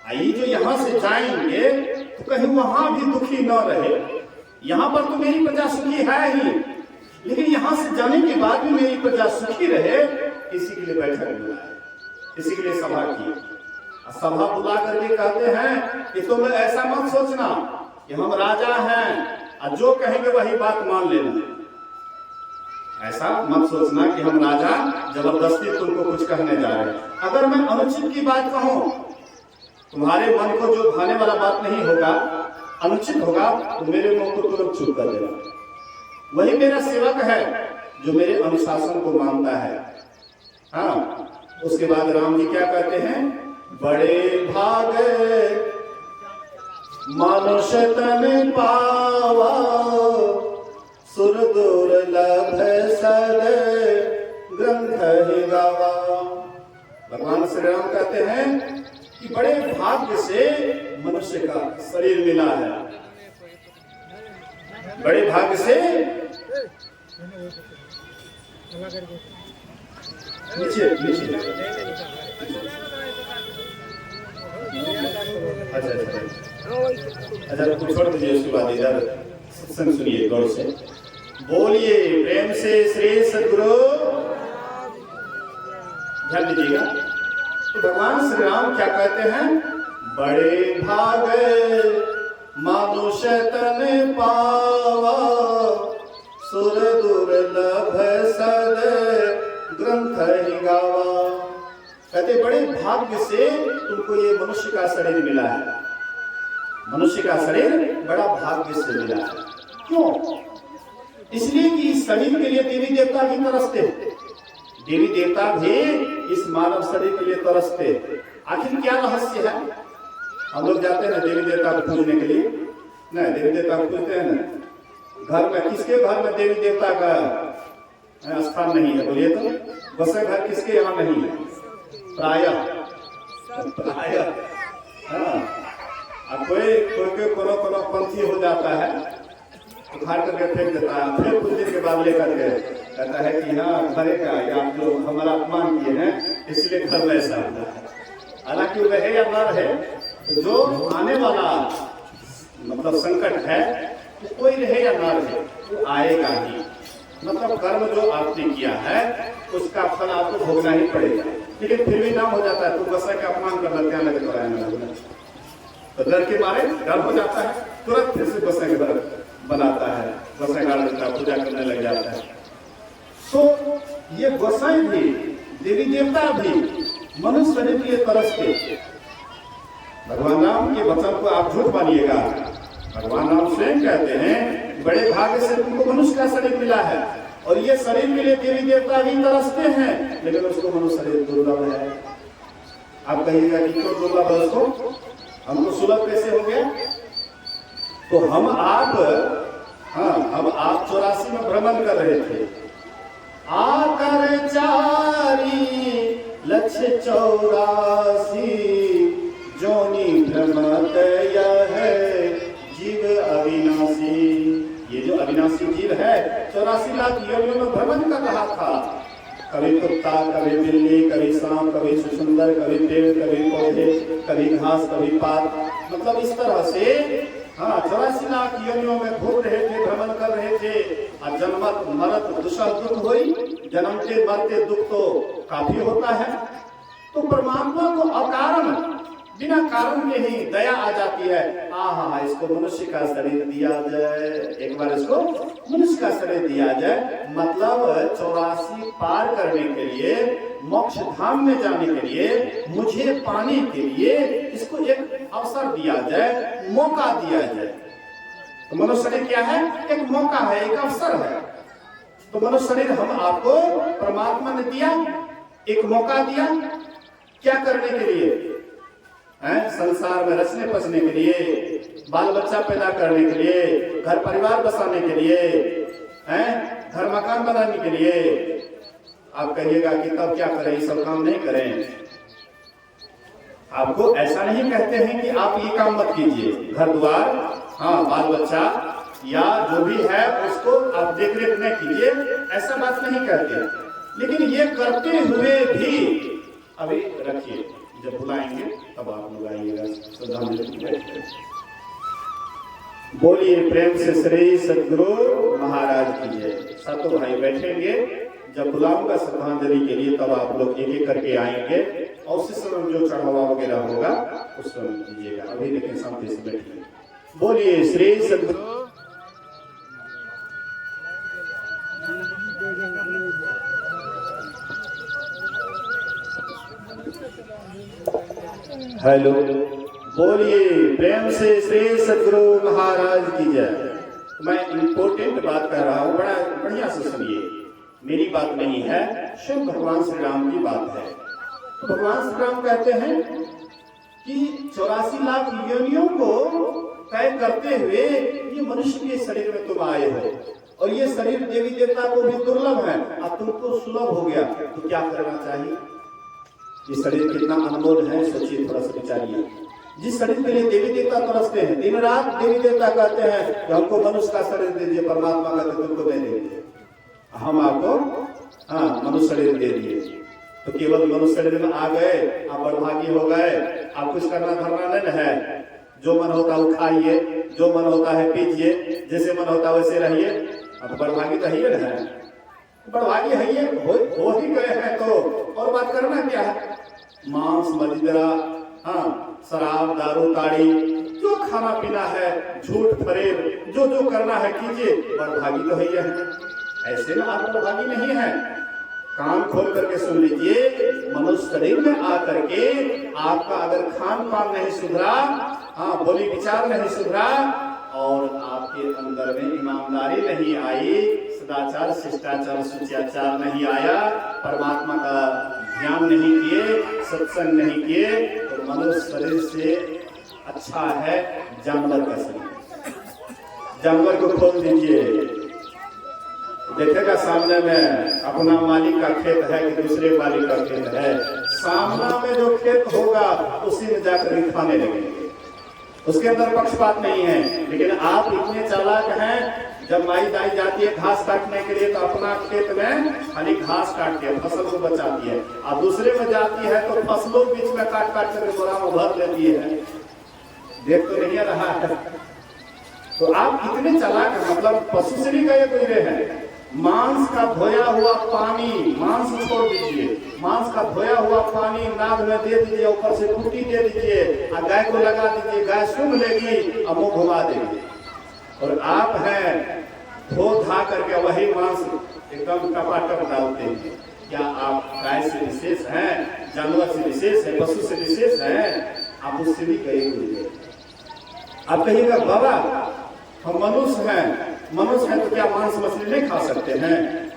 ये जो यहाँ से जाएंगे तो कहीं वहां भी दुखी न रहे। यहाँ पर तो मेरी प्रजा सुखी है ही, लेकिन यहाँ से जाने के बाद भी मेरी प्रजा सुखी रहे, इसी के लिए बैठक बुलाए, इसी के लिए सभा की। सभा बुला करके कहते हैं कि तुम ऐसा मत सोचना कि हम राजा हैं और जो कहेंगे वही बात मान लेना। ऐसा मत सोचना कि हम राजा जबरदस्ती तुमको कुछ कहने जा रहे हैं। अगर मैं अनुचित की बात कहूं, तुम्हारे मन को जो भाने वाला बात नहीं होगा, अनुचित होगा, तो मेरे मुंह को तुरंत चुप कर देना। वही मेरा सेवक है जो मेरे अनुशासन को मानता है। हाँ, उसके बाद राम जी क्या कहते हैं? बड़े भाग मनुष्य तन पावा, सुर दुर्लभ सद ग्रंथ ही गावा। भगवान श्री राम कहते हैं कि बड़े भाग्य से मनुष्य का शरीर मिला है, बड़े भाग्य से। नीचे नीचे अच्छा कुछ छोड़ दीजिए, उसके बाद इधर सत्संग सुनिए गौर से। बोलिए प्रेम से श्री सद्गुरु। ध्यान दीजिएगा। तो भगवान श्री राम क्या कहते हैं? बड़े भाग मनुष्य तन पावा, सुर दुर्लभ सद ग्रंथ ही गावा। कहते बड़े भाग्य से तुमको ये मनुष्य का शरीर मिला है, मनुष्य का शरीर बड़ा भाग्य से मिला है। क्यों? इसलिए कि इस शरीर के लिए देवी देवता भी तरसते, देवी देवता भी इस मानव शरीर के लिए तरसते। आखिर क्या रहस्य है? हम लोग जाते हैं देवी देवता को पूजने के लिए, नहीं देवी देवता को पूजते हैं ना, घर में किसके घर में देवी देवता का स्थान नहीं है? बोलिए तो गोसाई घर किसके यहाँ नहीं है? प्रायः हाँ, अब कोई कोनो पंथी हो जाता है, उखाड़ करके फेंक देता है, फिर कुछ दिन के बाद लेकर के कहता है कि हाँ घरे का या जो हमारा अपमान किए हैं इसलिए घर में ऐसा होता है। हालांकि रहे या न रहे, जो आने वाला मतलब संकट है तो कोई रहे या ना रहे वो आएगा ही। मतलब कर्म जो आपने किया है उसका फल आपको भोगना ही पड़ेगा। लेकिन फिर भी नाम हो जाता है, तो गोसाई का अपमान करना क्या लगे तो आया, तो डर के मारे डर हो जाता है, तुरंत फिर से गोसाई का डर बनाता है, गोसाई का पूजा करने लग जाता है। तो ये गोसाई भी देवी देवता भी मनुष्य शरीर के लिए तरसते। भगवान राम के वचन को आप झूठ मानिएगा, भगवान राम स्वयं कहते हैं बड़े भाग्य से तुमको मनुष्य का शरीर मिला है, और ये शरीर के लिए देवी देवता भी तरसते हैं, लेकिन उसको मनुष्य शरीर दुर्लभ है। आप कहिएगा कि क्यों दुर्लभ है उसको, हमको सुलभ कैसे हो गया? तो हम आप 84 में भ्रमण कर रहे थे, आकर 4,84,00,000 जोनी भ्रमत यह है जीव अविनाशी। ये जो अविनाशी जीव है 84 लाख योनियों में भ्रमण कर रहा था। कभी कुत्ता, कभी बिल्ली, कभी सांप, कभी सुसुंदर, कभी पेड़, कभी पौधे, कभी घास, कभी पात, मतलब इस तरह से 84 लाख योनियों में घूम रहे थे, भ्रमण कर रहे थे। और जन्मत मरत दुष्ट दुख हुई, जन्मते मरते दुख तो काफी होता है। तो परमात्मा को अकारण बिना कारण के ही दया आ जाती है, इसको मनुष्य का शरीर दिया जाए, एक बार इसको मनुष्य का शरीर दिया जाए। मतलब 84 पार करने के लिए, मोक्ष धाम में जाने के लिए, मुझे पाने के लिए इसको एक अवसर दिया जाए, मौका दिया जाए। तो मनुष्य शरीर क्या है? एक मौका है, एक अवसर है। तो मनुष्य शरीर हम आपको परमात्मा ने दिया, एक मौका दिया, क्या करने के लिए? संसार में रचने बसने के लिए, बाल बच्चा पैदा करने के लिए, घर परिवार बसाने के लिए, घर मकान बनाने के लिए। आप कहिएगा कि तब क्या करें, ये सब काम नहीं करें। आपको ऐसा नहीं कहते हैं कि आप ये काम मत कीजिए, घर द्वार, बाल बच्चा या जो भी है उसको आप देख रेख नहीं कीजिए, ऐसा बात नहीं कहते। लेकिन ये करते हुए भी अभी रखिए, जब बुलाएंगे तब आप लोग आइएगा। बोलिए प्रेम से श्री सदगुरु महाराज की जय। सातों भाई बैठेंगे, जब बुलाऊंगा श्रद्धांजलि के लिए तब आप लोग एक एक करके आएंगे, और उसी समय जो चढ़ावा वगैरह होगा उस समय कीजिएगा। अभी लेकिन शांति से बैठिए। बोलिए श्री सदगुरु। हेलो, बोलिए प्रेम से श्री सदगुरु महाराज की जय। मैं इंपोर्टेंट बात कर रहा हूँ, बड़ा बढ़िया से सुनिए। मेरी बात नहीं है, स्वयं भगवान श्री राम की बात है। तो भगवान श्री राम कहते हैं कि 84 लाख योनियों को तय करते हुए ये मनुष्य के शरीर में तुम आए हो, और ये शरीर देवी देवता को भी दुर्लभ है, अब तुमको सुलभ हो गया, तो क्या करना चाहिए? ये शरीर कितना अनमोल है, सोचिए, थोड़ा सा विचारिए। जिस शरीर के लिए देवी देवता तरसते हैं, दिन रात देवी देवता कहते हैं कि हमको मनुष्य का शरीर दे दिए, परमात्मा कहते तुमको दे देंगे, हम आपको मनुष्य शरीर दे दिए। तो केवल मनुष्य शरीर में आ गए, आप बड़भागी हो गए, आप कुछ करना धरना नहीं है, जो मन होता है वो खाइए, जो मन होता है पीजिए, जैसे मन होता है वैसे रहिए। अब बड़भागी तो है ना, बड़भागी है, हो ही गए हैं तो और बात करना क्या है? मांस मदिरा हाँ, शराब दारू ताड़ी जो खाना पीना है, झूठ फरेब जो जो करना है कीजिए, बड़भागी तो है ही है। ऐसे में आप बड़भागी नहीं है। कान खोल करके सुन लीजिए, मनुष्य शरीर में आकर के आपका अगर खान पान नहीं सुधरा, हाँ बोली विचार नहीं सुधरा, और आपके अंदर में ईमानदारी नहीं आई, सदाचार शिष्टाचार सुचाचार नहीं आया, परमात्मा का ध्यान नहीं किए, सत्संग नहीं किए, तो मनुष्य शरीर से अच्छा है जानवर का शरीर। जानवर को खोल दीजिए, देखेगा सामने में अपना मालिक का खेत है कि दूसरे मालिक का खेत है, सामना में जो खेत होगा उसी में जाकर खाने लगेंगे, उसके अंदर पक्षपात नहीं है। लेकिन आप इतने चालाक हैं, जब माई दाई जाती है घास काटने के लिए तो अपना खेत में खाली घास काटती है, फसल को बचाती है, और दूसरे में जाती है तो फसलों बीच में काट काट कर बोरा में भर लेती है। देख तो नहीं रहा है। तो आप इतने चालाक हैं, मतलब पशु से भी गए गुजरे हैं। मांस का धोया हुआ पानी, मांस छोड़ दीजिए, मांस का धोया हुआ पानी नाद में दे दीजिए, ऊपर से टूटी दे दीजिए, और गाय को लगा दीजिए, गाय सूंघ लेगी और मुंह घुमा देगी। और आप हैं धो धा करके वही मांस एकदम टपाटप डालते हैं। क्या आप गाय से विशेष हैं, जानवर से विशेष है, पशु से विशेष हैं? आप उससे भी गए हुए। आप कहिएगा बाबा हम मनुष्य हैं, मनुष्य हैं तो क्या मांस मछली नहीं खा सकते हैं?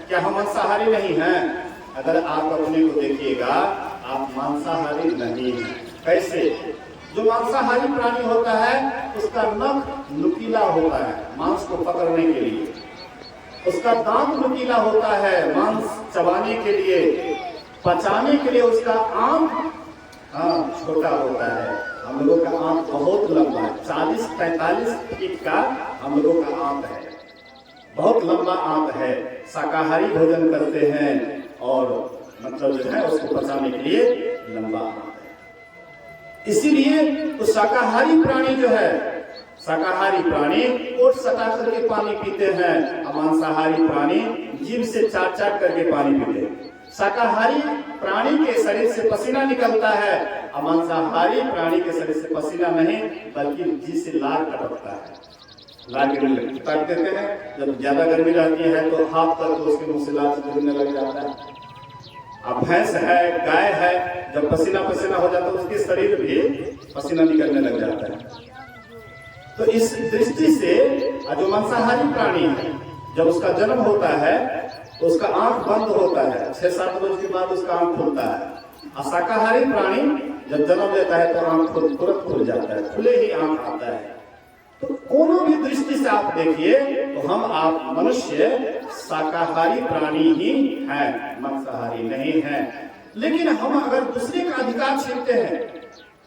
क्या हम मांसाहारी नहीं हैं? अगर आप अपने को देखिएगा, आप मांसाहारी नहीं हैं। कैसे? जो मांसाहारी प्राणी होता है उसका नख नुकीला होता है मांस को पकड़ने के लिए, उसका दांत नुकीला होता है मांस चबाने के लिए, पचाने के लिए उसका आंत छोटा होता है। हम लोगों का आंत बहुत लंबा है, 40-45 फीट का हम लोगों का आंत है, बहुत लंबा आंत है। शाकाहारी भोजन करते हैं और मतलब जो है उसको पचाने के लिए लंबा आंत है। इसीलिए उस शाकाहारी प्राणी जो है, शाकाहारी प्राणी ओट सटा करके पानी पीते हैं, और मांसाहारी प्राणी जीभ से चाट चाट करके पानी पीते हैं। शाकाहारी प्राणी के शरीर से पसीना निकलता है, और मांसाहारी प्राणी के शरीर से पसीना नहीं बल्कि जीभ से लार टपकता है। लार काट देते हैं, जब ज्यादा गर्मी रहती है तो हाथ पर तो उसके मुंह से लार गिरने लग जाता है। अब भैंस है, गाय है, जब पसीना पसीना हो जाता है उसके शरीर भी पसीना निकलने लग जाता है। तो इस दृष्टि से जो मांसाहारी प्राणी है, जब उसका जन्म होता है तो उसका आंख बंद होता है, 6-7 रोज के बाद उसका आंख खुलता है। और शाकाहारी प्राणी जब जन्म लेता है तो आंख तुरंत खुल जाता है, खुले ही आंख आता है। तो कोनो भी दृष्टि से आप देखिए तो हम आप मनुष्य शाकाहारी प्राणी ही हैं, मांसाहारी नहीं हैं। लेकिन हम अगर दूसरे का अधिकार छीनते हैं,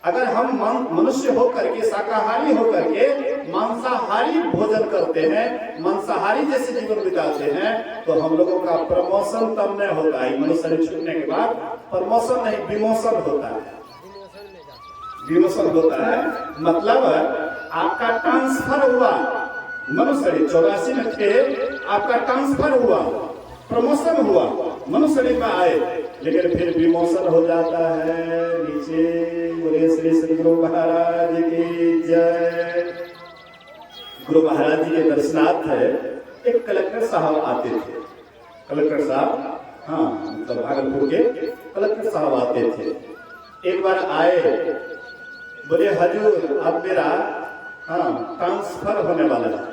अगर हम मनुष्य होकर के शाकाहारी होकर के मांसाहारी भोजन करते हैं, मांसाहारी जैसे जीवन बिताते हैं, तो हम लोगों का प्रमोशन तब नहीं होता है। मनुष्य शरीर छूटने के बाद प्रमोशन नहीं, विमोशन होता है। विमोशन होता है मतलब आपका ट्रांसफर हुआ, मनुष्य शरीर 84 में थे, आपका ट्रांसफर हुआ, प्रमोशन हुआ, मनुष्य शरीर में आए, लेकिन फिर विमोशन हो जाता है नीचे। बोले श्री श्री गुरु महाराज की जय। गुरु महाराज जी के दर्शनार्थ एक कलेक्टर साहब आते थे। कलेक्टर साहब, हाँ मतलब भागलपुर के कलेक्टर साहब आते थे। एक बार आए, बोले हजूर अब मेरा ट्रांसफर होने वाला है।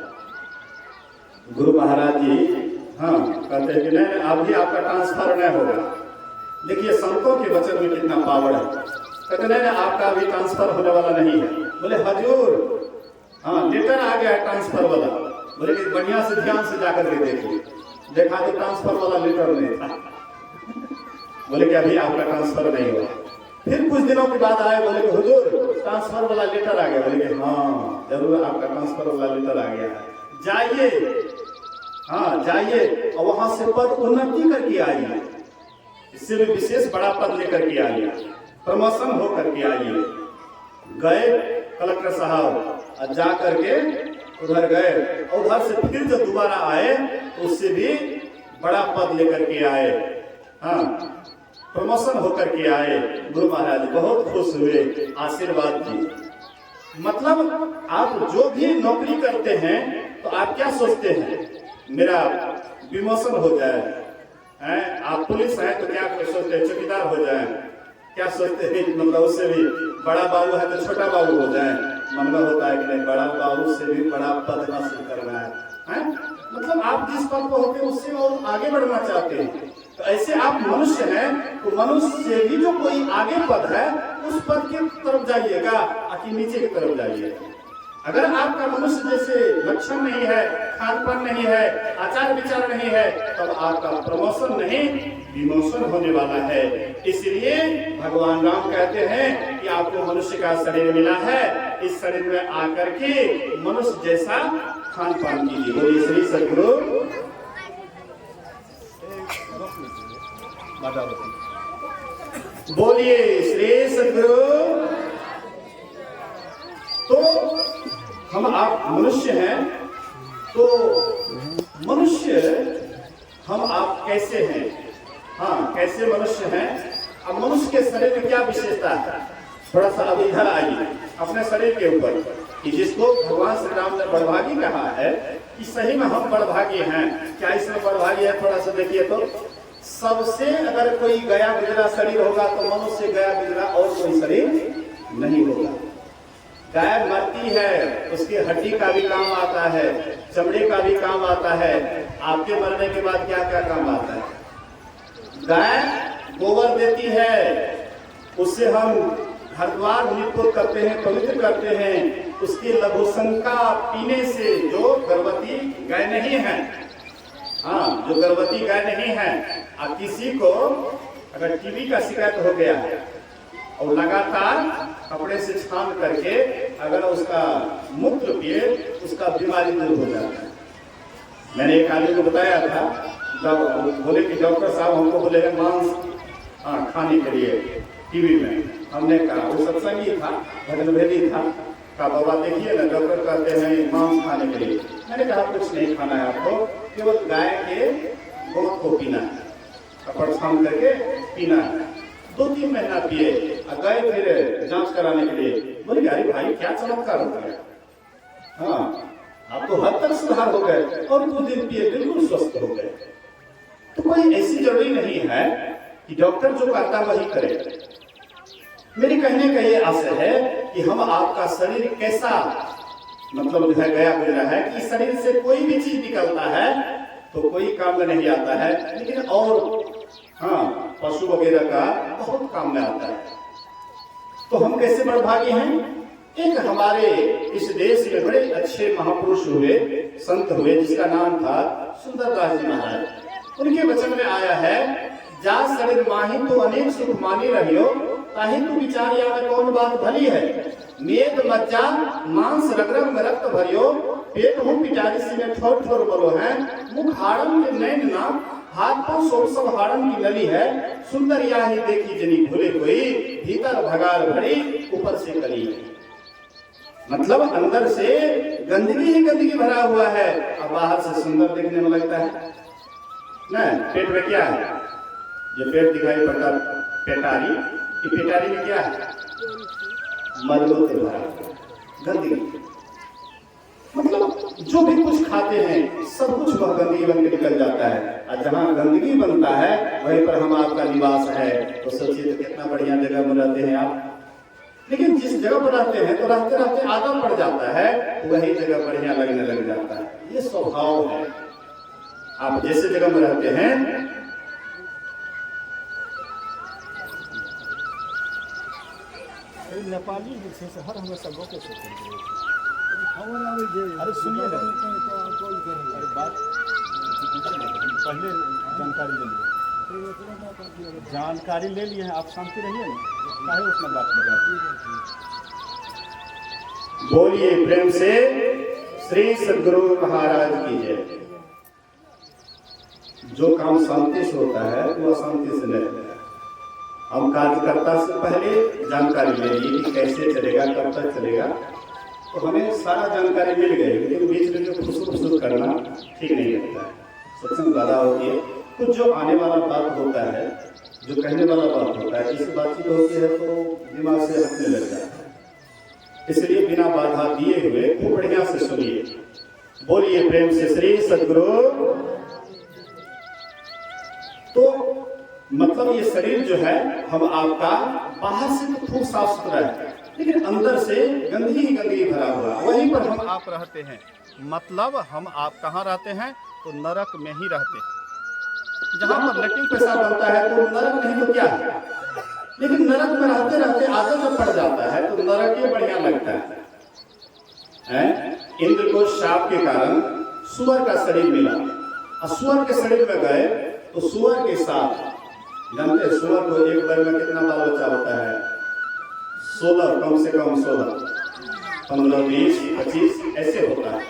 गुरु महाराज जी कहते हैं कि नहीं अभी आपका ट्रांसफर नहीं होगा। देखिए संतों के वचन में कितना पावर है। कहते नहीं आपका अभी ट्रांसफर होने वाला नहीं है। बोले हजूर लेटर आ गया है ट्रांसफर वाला। बोले कि बढ़िया से ध्यान से जाकर के देखिए। देखा तो ट्रांसफर वाला लेटर नहीं था। बोले कि अभी आपका ट्रांसफर नहीं हुआ। फिर कुछ दिनों के बाद आए, बोले कि हुजूर ट्रांसफर वाला लेटर आ गया। बोले कि हाँ जरूर आपका ट्रांसफर वाला लेटर आ गया है, जाइए जाइए और वहां से पद उन्नति करके आइए, इससे भी विशेष बड़ा पद लेकर के आइए, प्रमोशन हो करके आइए। गए कलेक्टर साहब, जा करके उधर गए, और उधर से फिर जब दोबारा आए उससे भी बड़ा पद लेकर के आए। प्रमोशन होकर के आए, गुरु महाराज बहुत खुश हुए, आशीर्वाद दिए। मतलब आप जो भी नौकरी करते हैं तो आप क्या सोचते हैं, मेरा विमोशन हो जाए, हैं? आप पुलिस हैं तो क्या सोचते हैं, चौकीदार हो जाए, क्या सोचते हैं, मतलब उससे भी बड़ा बाबू है तो छोटा बाबू हो जाए, मन में होता है कि नहीं बड़ा बाबू से भी बड़ा पद हासिल करना है? मतलब आप जिस पद पर होते हैं उससे और आगे बढ़ना चाहते हैं। तो ऐसे आप मनुष्य हैं तो मनुष्य से भी जो कोई आगे पद है उस पद की तरफ जाइएगा कि नीचे की तरफ जाइएगा। अगर आपका मनुष्य जैसे लक्षण नहीं है, खानपान नहीं है, आचार विचार नहीं है, तब आपका प्रमोशन नहीं डिमोशन होने वाला है। इसलिए भगवान राम कहते हैं कि आपको मनुष्य का शरीर मिला है, इस शरीर में आकर के मनुष्य जैसा खान पान कीजिए। बोलिए श्री सद्गुरु बोलिए श्री सद्गुरु। तो हम आप मनुष्य हैं, तो मनुष्य हम आप कैसे हैं, हाँ कैसे मनुष्य हैं। अब मनुष्य के शरीर में क्या विशेषता है, थोड़ा सा अभी इधर आइए अपने शरीर के ऊपर, कि जिसको भगवान श्री राम ने बड़भागी कहा है कि सही में हम बड़भागी हैं। क्या इसमें बड़भागी है, थोड़ा सा देखिए तो सबसे अगर कोई गया गुजरा शरीर होगा तो मनुष्य गया गुजरा और कोई शरीर नहीं होगा। गाय मरती है, उसकी हड्डी का भी काम आता है, चमड़े का भी काम आता है। आपके मरने के बाद क्या क्या काम आता है? गाय गोबर देती है, उससे हम घर द्वार निपुत करते हैं, पवित्र करते हैं। उसकी लघुशंका पीने से जो गर्भवती गाय नहीं है, हाँ जो गर्भवती गाय नहीं है, अब किसी को अगर टीबी का शिकायत हो गया है और लगातार कपड़े से छान करके अगर उसका मूत्र पिए उसका बीमारी दूर हो जाता है। मैंने एक आदमी को बताया था, जब बोले कि डॉक्टर साहब हमको बोले मांस खाने के लिए टीवी में, हमने कहा वो सत्संगी था, भजन भेदी था, कहा बाबा देखिए ना डॉक्टर कहते हैं मांस खाने के लिए। मैंने कहा कुछ नहीं खाना है आपको, केवल गाय के गोद को पीना है, कपड़ छान करके पीना है। 2-3 महीना पिए, गए फिर जांच कराने के लिए, बोले अरे भाई क्या चमत्कार हो गया, हाँ आप तो हद तक सुधार हो गए, और 2 दिन पिए बिल्कुल स्वस्थ हो गए। तो कोई ऐसी जरूरी नहीं है कि डॉक्टर जो कहता वही करे। मेरे कहने का ये आशय है कि हम आपका शरीर कैसा मतलब जो है गया गुजरा है, कि शरीर से कोई भी चीज निकलता है तो कोई काम में नहीं आता है, लेकिन और हाँ पशु वगैरह का बहुत काम में आता है। तो हम कैसे बड़भागी हैं। एक हमारे इस देश में बड़े अच्छे महापुरुष हुए, संत हुए, जिसका नाम था सुंदरदास जी महाराज। उनके वचन में आया है, जा शरीर माही तो अनेक सुख मानी रहियो, ताहि तू विचार या में कौन बात भली है। मेद मज्जा मांस रग रग में रक्त भरियो, पेट हूँ पिटारी सी में ठोर ठोर बोलो है। मुख हाड़म के नैन नाम, हाथ पर सोप सब हाड़म की नली है। सुंदर या ही देखी जनी भूले कोई, भीतर भगार भरी ऊपर से कली। मतलब अंदर से गंदगी ही गंदगी भरा हुआ है और बाहर से सुंदर देखने में लगता है ना। पेट में क्या है, जो पेट दिखाई पड़ता पेटारी, पेटारी में क्या है, मलमूत्र भरा गंदगी। मतलब जो भी कुछ खाते हैं सब कुछ वह गंदगी बन के निकल जाता है, और जहाँ गंदगी बनता है वहीं पर हम आपका निवास है। तो सोचिए तो कितना बढ़िया जगह में रहते हैं आप। लेकिन जिस जगह पर रहते हैं तो रहते रहते आदत पड़ जाता है, वही जगह बढ़िया लगने लग जाता है। ये स्वभाव है। आप जैसे जगह में रहते हैं नेपाली हर हमेशा गो के अरे सुनिए ना, अरे बात पहले जानकारी ले लिए हैं, आप शांति रहिए ना, काहे उतना बात कर रहे हैं। बोलिए प्रेम से श्री सद्गुरु महाराज की जय। जो काम शांति से होता है वो अशांति से नहीं होता है। हम कार्यकर्ता से पहले जानकारी ले ली कि कैसे चलेगा, कब तक चलेगा, तो हमें सारा जानकारी मिल गई, लेकिन बीच में जो खुशबू करना ठीक नहीं लगता है। सत्संग ज्यादा होती है, तो जो आने वाला बात होता है, जो कहने वाला बात होता है, जिससे बातचीत होती है तो दिमाग से हटने लग जाता है। इसलिए बिना बाधा दिए हुए खूब बढ़िया से सुनिए, बोलिए प्रेम से श्री सद्गुरु। तो मतलब ये शरीर जो है हम आपका बाहर से तो खूब साफ सुथरा है, लेकिन अंदर से गंदगी ही गंदगी भरा हुआ, वहीं पर हम आप रहते हैं। मतलब हम आप कहाँ रहते हैं? तो नरक में ही रहते हैं। जहाँ पर लेटरिन पेशाब बनता है तो नरक नहीं तो क्या है? लेकिन नरक में रहते रहते आदत जब पड़ जाता है तो नरक ही बढ़िया लगता है। इंद्र को शाप के कारण सुअर का शरीर मिला, और सुअर के शरीर में गए तो सुअर के साथ, जानते हैं सुअर को एक बार में कितना बाल बच्चा होता है? 16, कम से कम 16, 15, 20, 25 ऐसे होता है।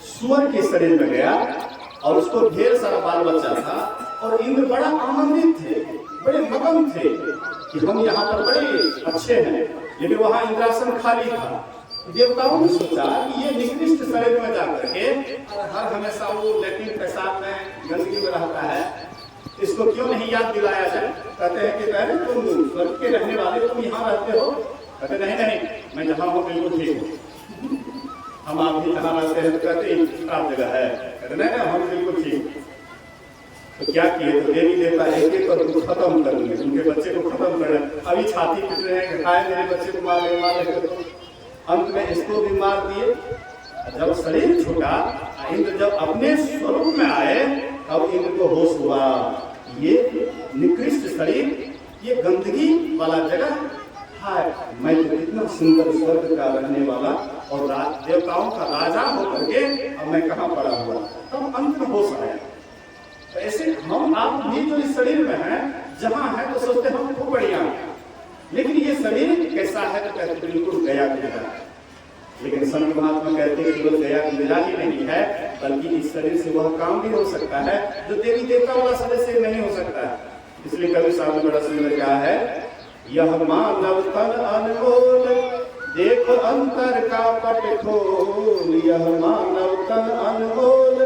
सुअर के शरीर में गया और उसको ढेर सारा बाल बच्चा था, और इंद्र बड़ा आनंदित थे, बड़े मगन थे कि हम यहाँ पर बड़े अच्छे हैं, लेकिन वहाँ इंद्रासन खाली था। देवताओं ने सोचा कि ये निकृष्ट शरीर में जाकर के हर हमेशा वो लेटरिन पेशाब में गंदगी में रहता है, इसको क्यों नहीं याद दिलाया जाए? कहते हैं कि पहले तुम स्वर्ग के रहने वाले, तुम यहाँ रहते हो। कहते नहीं नहीं, मैं जहाँ हूँ बिल्कुल ठीक हूँ। हम आप भी जहाँ रहते हैं तो कहते हैं खराब जगह है, कहते नहीं हम बिल्कुल ठीक। तो क्या किए? तो देवी देवता एक एक और उनको खत्म कर दिए, उनके बच्चे को खत्म कर दिया। अभी छाती पीट रहे हैं, खाए मेरे बच्चे को मार रहे, अंत में इसको भी मार दिए। जब शरीर छूटा, इंद्र जब अपने स्वरूप में आए, अब इंद्र को होश हुआ, ये निकृष्ट शरीर, ये गंदगी वाला जगह है, मैं तो कितना सुंदर स्वर्ग का रहने वाला और देवताओं का राजा होकर के अब मैं कहाँ पड़ा हुआ। तब अंत में होश आया। तो ऐसे हम आप भी जो इस शरीर में हैं, जहाँ है तो सोचते हम खूब बढ़िया हैं, लेकिन ये शरीर कैसा है? तो कहते बिल्कुल गया की तरह। लेकिन संत महात्मा कहते हैं केवल गया की मिला ही नहीं है, बल्कि इस शरीर से वह काम भी हो सकता है जो देवी देवता वाला शरीर से नहीं हो सकता है। इसलिए कवि साहब ने बड़ा सुंदर कहा है, यह मानव तन अनमोल, देखो अंतर का पट खोल। यह मानव तन अनमोल,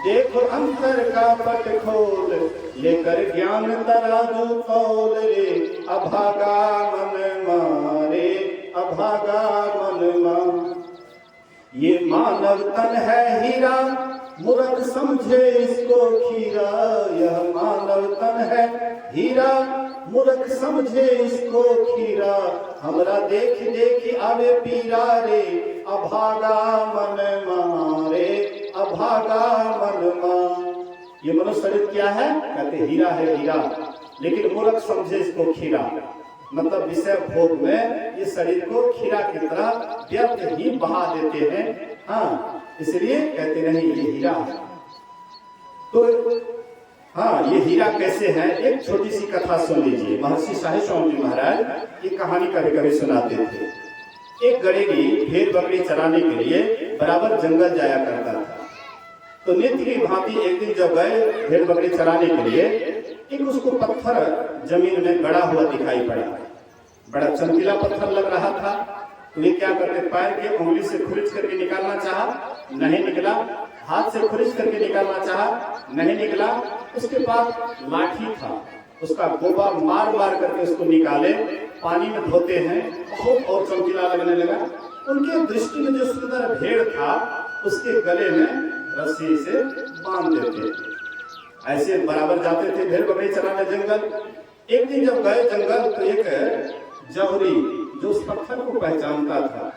देखो अंतर का पट खोल। लेकर ज्ञान तराजू तौल रे, अभागा मन मारे, अभागा मन मान। ये मानव तन है हीरा, मूर्ख समझे इसको खीरा। यह मानव तन है हीरा, मूर्ख समझे इसको खीरा। हमरा देख देख आवे पीरा रे, अभागा मन मारे, अभागा मन मान। ये मनुष्य शरीर क्या है? कहते हीरा है हीरा, लेकिन मूर्ख समझे इसको खीरा। मतलब विषय भोग में ये शरीर को खीरा की तरह व्यर्थ ही बहा देते हैं। हाँ, इसलिए कहते नहीं ये हीरा है। तो हाँ, ये हीरा कैसे है? एक छोटी सी कथा सुन लीजिए। महर्षि साहिब स्वामी जी महाराज ये कहानी कभी कभी सुनाते थे। एक गड़ेगी भेड़ बकरी चराने के लिए बराबर जंगल जाया करता था। तो नित्य की भांति एक दिन जब गए भेड़ बकरी चराने के लिए, एक उसको पत्थर जमीन में गड़ा हुआ दिखाई पड़ा। बड़ा चमकीला पत्थर लग रहा था। तो ये क्या करते? पैर के उंगली से खुरिच करके निकालना चाहा, नहीं निकला। हाथ से खुरिच करके निकालना चाहा, नहीं निकला। उसके बाद लाठी था, उसका गोबा मार मार करके उसको निकाले, पानी में धोते हैं, बहुत और चमकीला लगने लगा। उनके दृष्टि में जो सुंदर भेड़ था, उसके गले में रस्सी से बांध देते। ऐसे बराबर जाते थे भेड़ बकरी चराने जंगल। एक दिन जब गए जंगल तो एक जौहरी जो उस पत्थर को पहचानता था,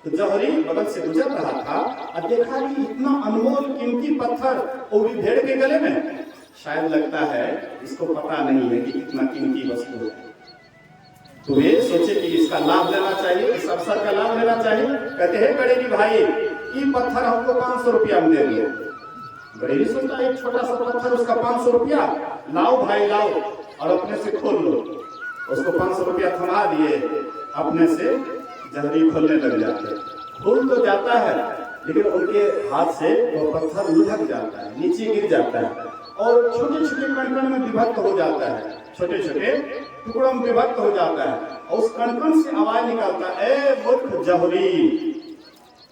तो जौहरी बगल से गुजर रहा था और देखा कि इतना अनमोल कीमती पत्थर वो भी भेड़ के गले में। शायद लगता है इसको पता नहीं है कि कितना कीमती वस्तु है। तो ये सोचे कि इसका लाभ लेना चाहिए, इस अवसर का लाभ लेना चाहिए। कहते हैं गड़ेगी भाई, ये पत्थर हमको 500 रुपया में दे दिए। गड़ेगी सोचता एक छोटा सा पत्थर, उसका 500 रुपया, लाओ भाई लाओ, और अपने से खोल लो। उसको 500 रुपया थमा दिए, अपने से जहरी खोलने लग जाते। खुल तो जाता है, लेकिन उनके हाथ से वो पत्थर लुढ़क जाता है, नीचे गिर जाता है और छोटे छोटे कण में विभक्त हो जाता है, छोटे छोटे टुकड़ों में विभक्त हो जाता है। और उस कण से आवाज निकालता है, ए मूर्ख जौहरी,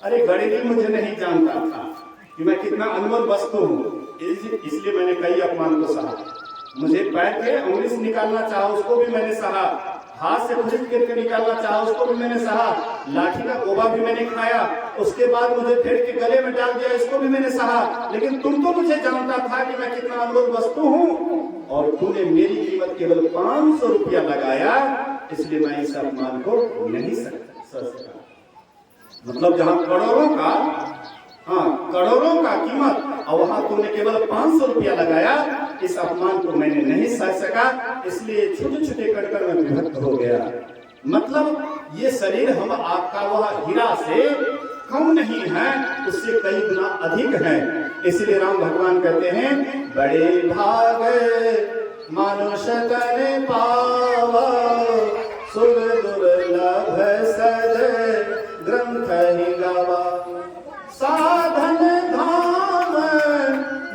अरे गड़ेगी मुझे नहीं जानता था कि मैं कितना अनमोल वस्तु हूँ, इसलिए मैंने कई अपमान को सहा। मुझे पैर के उंगली से निकालना चाहा, उसको भी मैंने सहा। हाथ से खुद करके निकालना चाहा, उसको भी मैंने सहा। लाठी का गोबा भी मैंने खाया, उसके बाद मुझे फेर के गले में डाल दिया, इसको भी मैंने सहा। लेकिन तुम तो मुझे जानता था कि मैं कितना अनमोल वस्तु हूँ, और तूने मेरी कीमत केवल 500 रुपया लगाया, इसलिए मैं इस अपमान को नहीं सह सका। मतलब जहां करोड़ों का कीमत, और वहां तुमने केवल 500 रुपया लगाया, इस अपमान को मैंने नहीं सह सका, इसलिए छोटे छोटे कटकर में विभक्त हो गया। मतलब ये शरीर हम आपका वह हीरा से कम नहीं है, उससे कई गुना अधिक है। इसलिए राम भगवान कहते हैं, बड़े भाग मनुष्य तन पावा, सुर दुर्लभ सद ग्रंथ ही गावा। साधन धाम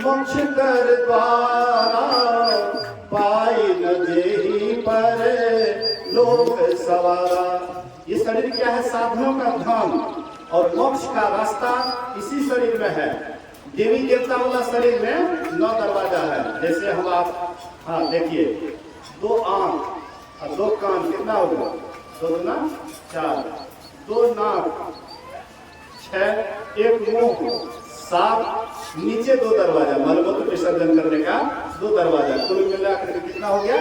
मोक्ष कर द्वारा, पाई न जेहि पर लोक सवारा। ये शरीर क्या है? साधनों का धाम, और मोक्ष का रास्ता इसी शरीर में है। देवी देवता वाला शरीर में 9 दरवाजा है। जैसे हम आप, हाँ देखिए, 2 आंख और 2 कान, कितना होगा? 2 दूना 4, 2 नाक, 6, 1 मुंह, 7, नीचे 2 दरवाजा, मलमूत्र विसर्जन करने का 2 दरवाजा, कुल मिलाकर कितना हो गया?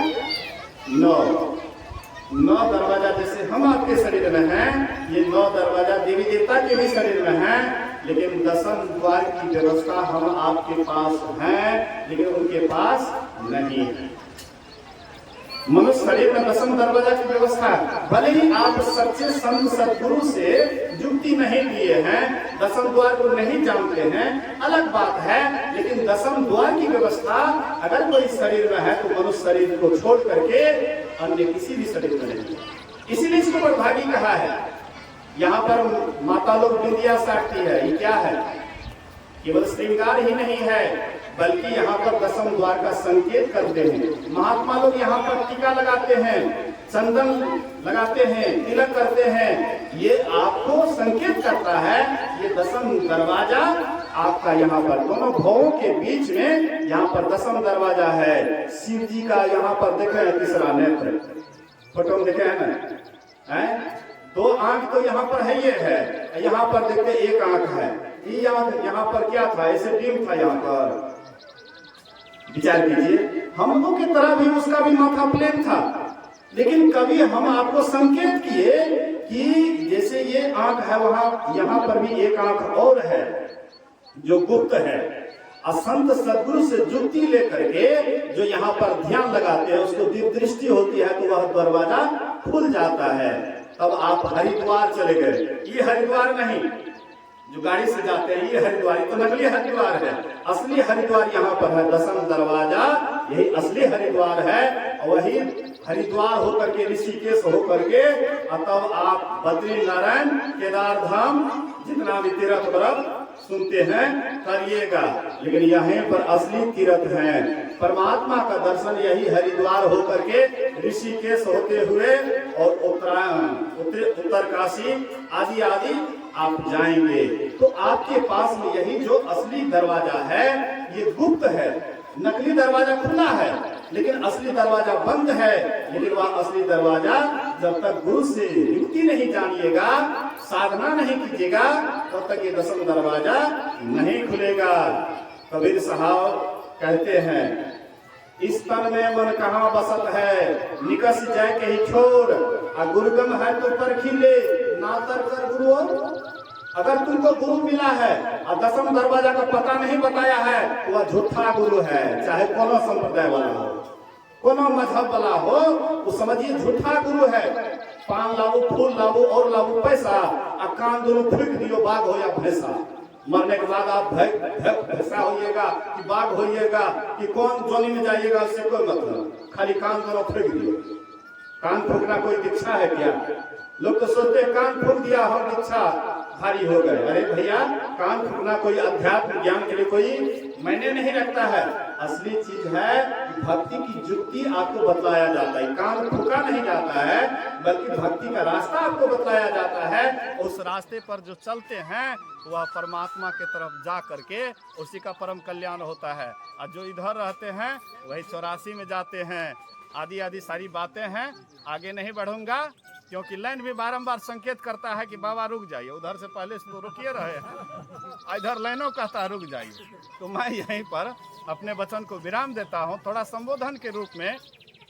9 दरवाजा। जैसे हम आपके शरीर में हैं, ये 9 दरवाजा देवी देवता के भी शरीर में हैं, लेकिन 10 द्वार की व्यवस्था हम आपके पास है, लेकिन उनके पास नहीं है। मनुष्य शरीर में 10 दरवाजा की व्यवस्था है। भले ही आप सच्चे संत सदगुरु से जुक्ति नहीं लिए हैं, 10 द्वार को नहीं जानते हैं, अलग बात है, लेकिन 10 द्वार की व्यवस्था अगर कोई शरीर में है तो मनुष्य शरीर को छोड़ करके अन्य किसी भी शरीर में नहीं। इसीलिए इसको बड़भागी कहा है। यहाँ पर माता लोग बिंदिया साटती है, ये क्या है? केवल श्रृंगार ही नहीं है, बल्कि यहाँ पर 10 द्वार का संकेत करते हैं। महात्मा लोग यहाँ पर टीका लगाते हैं, चंदन लगाते हैं, तिलक करते हैं, ये आपको संकेत करता है ये 10 दरवाजा आपका यहाँ पर दोनों भवों के बीच में यहाँ पर 10 दरवाजा है। शिव जी का यहाँ पर देखे तीसरा नेत्र, फोटो में देखे है ना, है 2 आंख तो यहाँ पर है, ये है, यहाँ पर देखते 1 आंख है। ये यहाँ पर क्या था? ऐसे टीम था यहाँ पर। विचार कीजिए, हम लोगों की तरह भी उसका भी माथा प्लेन था, लेकिन कभी हम आपको संकेत किए कि जैसे ये आंख है, वहां यहाँ पर भी 1 आंख और है जो गुप्त है। असंत सदगुरु से जुक्ति लेकर के जो यहाँ पर ध्यान लगाते हैं, उसको दिव्य दृष्टि होती है, तो वह दरवाजा खुल जाता है। तब आप हरिद्वार चले गए। ये हरिद्वार नहीं जो गाड़ी से जाते हैं, ये हरिद्वार तो नकली हरिद्वार है। असली हरिद्वार यहाँ पर है, 10 दरवाजा, यही असली हरिद्वार है। और वही हरिद्वार होकर के, ऋषिकेश होकर के, तब आप बद्री नारायण केदार धाम जितना भी तीर्थ व्रत सुनते हैं करिएगा, लेकिन यहाँ पर असली तीर्थ है। परमात्मा का दर्शन यही हरिद्वार होकर के, ऋषिकेश होते हुए और उत्तरकाशी आदि आदि आप जाएंगे। तो आपके पास में यही जो असली दरवाजा है ये गुप्त है। नकली दरवाजा खुला है, लेकिन असली दरवाजा बंद है। लेकिन वह असली दरवाजा जब तक गुरु से युक्ति नहीं जानिएगा, साधना नहीं कीजिएगा, तब तक ये 10 दरवाजा नहीं खुलेगा। कबीर साहब कहते हैं, इस तन में मन कहाँ बसत है, निकस जाए के ही छोड़, गुरुगम है तो परखिले, ना तर कर गुरु। अगर तुमको गुरु मिला है और 10 दरवाजा का पता नहीं बताया है, वह झूठा गुरु है। चाहे कोनो संप्रदाय वाला हो, कोनो मजहब वाला हो, वो समझिए झूठा गुरु है। पान लाओ, फूल लाओ और लाओ पैसा, और कान दोनों फूक दियो, बाघ हो या भैंसा। मरने के बाद आप भैंसा होइएगा कि बाघ होइएगा कि कौन जोनी में जाइएगा, उससे कोई मतलब, खाली कान दोनों फूक दियो। कान फूकना कोई दीक्षा है क्या? लोग तो सोचते हैं कान फूक दिया हो दीक्षा भारी हो गए। अरे भैया, कान फूकना कोई अध्यात्म ज्ञान के लिए कोई मायने नहीं रखता है। असली चीज है भक्ति की जुक्ति आपको बतलाया जाता है। कान फूका नहीं जाता है, बल्कि भक्ति का रास्ता आपको बतलाया जाता है। उस रास्ते पर जो चलते हैं वह परमात्मा के तरफ जा करके उसी का परम कल्याण होता है। और जो इधर रहते हैं वही 84 में जाते हैं। आदि आदि सारी बातें हैं, आगे नहीं बढ़ूंगा क्योंकि लाइन भी बारंबार संकेत करता है कि बाबा रुक जाइए, उधर से पहले से तो रुकिए रहे हैं, इधर लाइनों कहता है रुक जाइए। तो मैं यहीं पर अपने वचन को विराम देता हूं, थोड़ा संबोधन के रूप में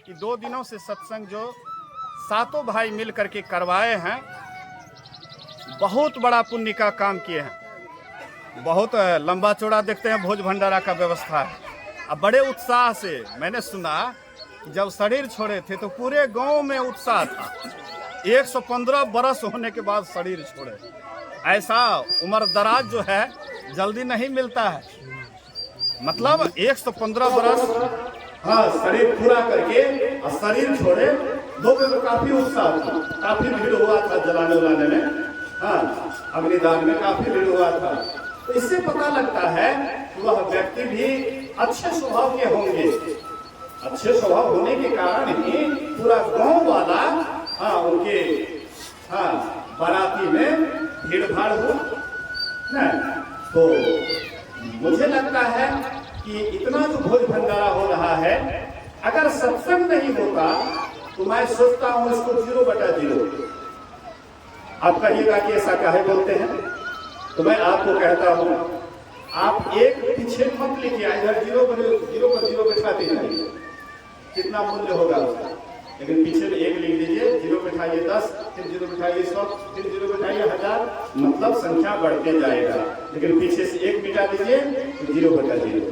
कि 2 दिनों से सत्संग जो सातों भाई मिल करके करवाए हैं, बहुत बड़ा पुण्य का काम किए हैं। बहुत लंबा चौड़ा देखते हैं भोज भंडारा का व्यवस्था है। अब बड़े उत्साह से मैंने सुना जब शरीर छोड़े थे तो पूरे गांव में उत्साह था। 115 बरस होने के बाद शरीर छोड़े, ऐसा उम्र दराज जो है जल्दी नहीं मिलता है। मतलब 115 बरस हाँ शरीर पूरा करके और शरीर छोड़े। 2 दिन तो काफी उत्साह था, काफी भीड़ हुआ था जलाने उलाने में, हाँ अग्निदान में काफी भीड़ हुआ था। तो इससे पता लगता है कि वह व्यक्ति भी अच्छे स्वभाव के होंगे। अच्छे स्वभाव होने के कारण ही पूरा गांव वाला उनके बाराती में भीड़ भाड़ हो न। तो मुझे लगता है कि इतना जो भोज भंडारा हो रहा है, अगर सत्संग नहीं होता तो मैं सोचता हूँ इसको 0/0। आप कहिएगा कि ऐसा काहे बोलते हैं, तो मैं आपको कहता हूँ आप एक पीछे मत लिखिए, इधर 0 पर 0 बैठाते जाइए, कितना मूल्य होगा उसका। लेकिन पीछे में 1 लिख दीजिए, 0 बैठाइए 10, फिर 0 बैठाइए 100, फिर 0 बैठाइए 1000, मतलब संख्या बढ़ते जाएगा। लेकिन पीछे से 1 मिटा दीजिए तो 0/0।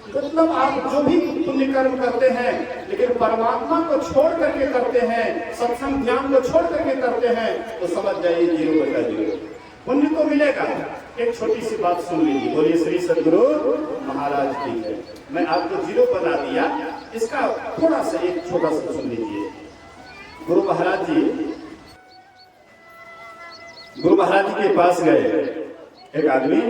मतलब आप जो भी पुण्य कर्म करते हैं, लेकिन परमात्मा को छोड़ करके करते हैं, सत्संग ध्यान को छोड़ करके करते हैं, तो समझ जाइए 0/0 पुण्य तो मिलेगा। एक छोटी सी बात सुन लीजिए। बोलिए श्री सद्गुरु महाराज की जय। मैं आपको 0 बना दिया, इसका थोड़ा सा एक छोटा सा सुन लीजिए। गुरु महाराज जी के पास गए एक आदमी,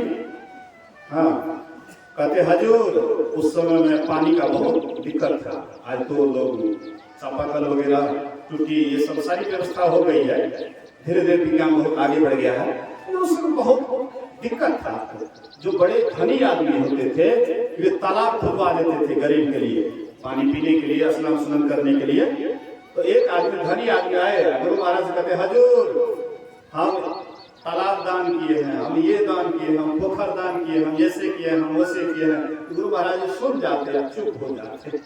कहते हजूर उस समय में पानी का बहुत दिक्कत था। आज तो लोग चापाकल वगैरह टूटी, ये सब सारी व्यवस्था हो गई है, धीरे धीरे विज्ञान बहुत आगे बढ़ गया है। तो उस समय बहुत दिक्कत था। जो बड़े धनी आदमी होते थे वे तालाब खुदवा लेते थे गरीब के लिए, पानी पीने के लिए, स्नान स्नान करने के लिए। तो एक आदमी धनी आदमी आए, गुरु महाराज कहते हजूर हम तालाब दान किए हैं, हम ये दान किए, हम पोखर दान किए, हम ऐसे किए, हम वैसे किए हैं। गुरु महाराज सुन जाते हैं, चुप हो जाते।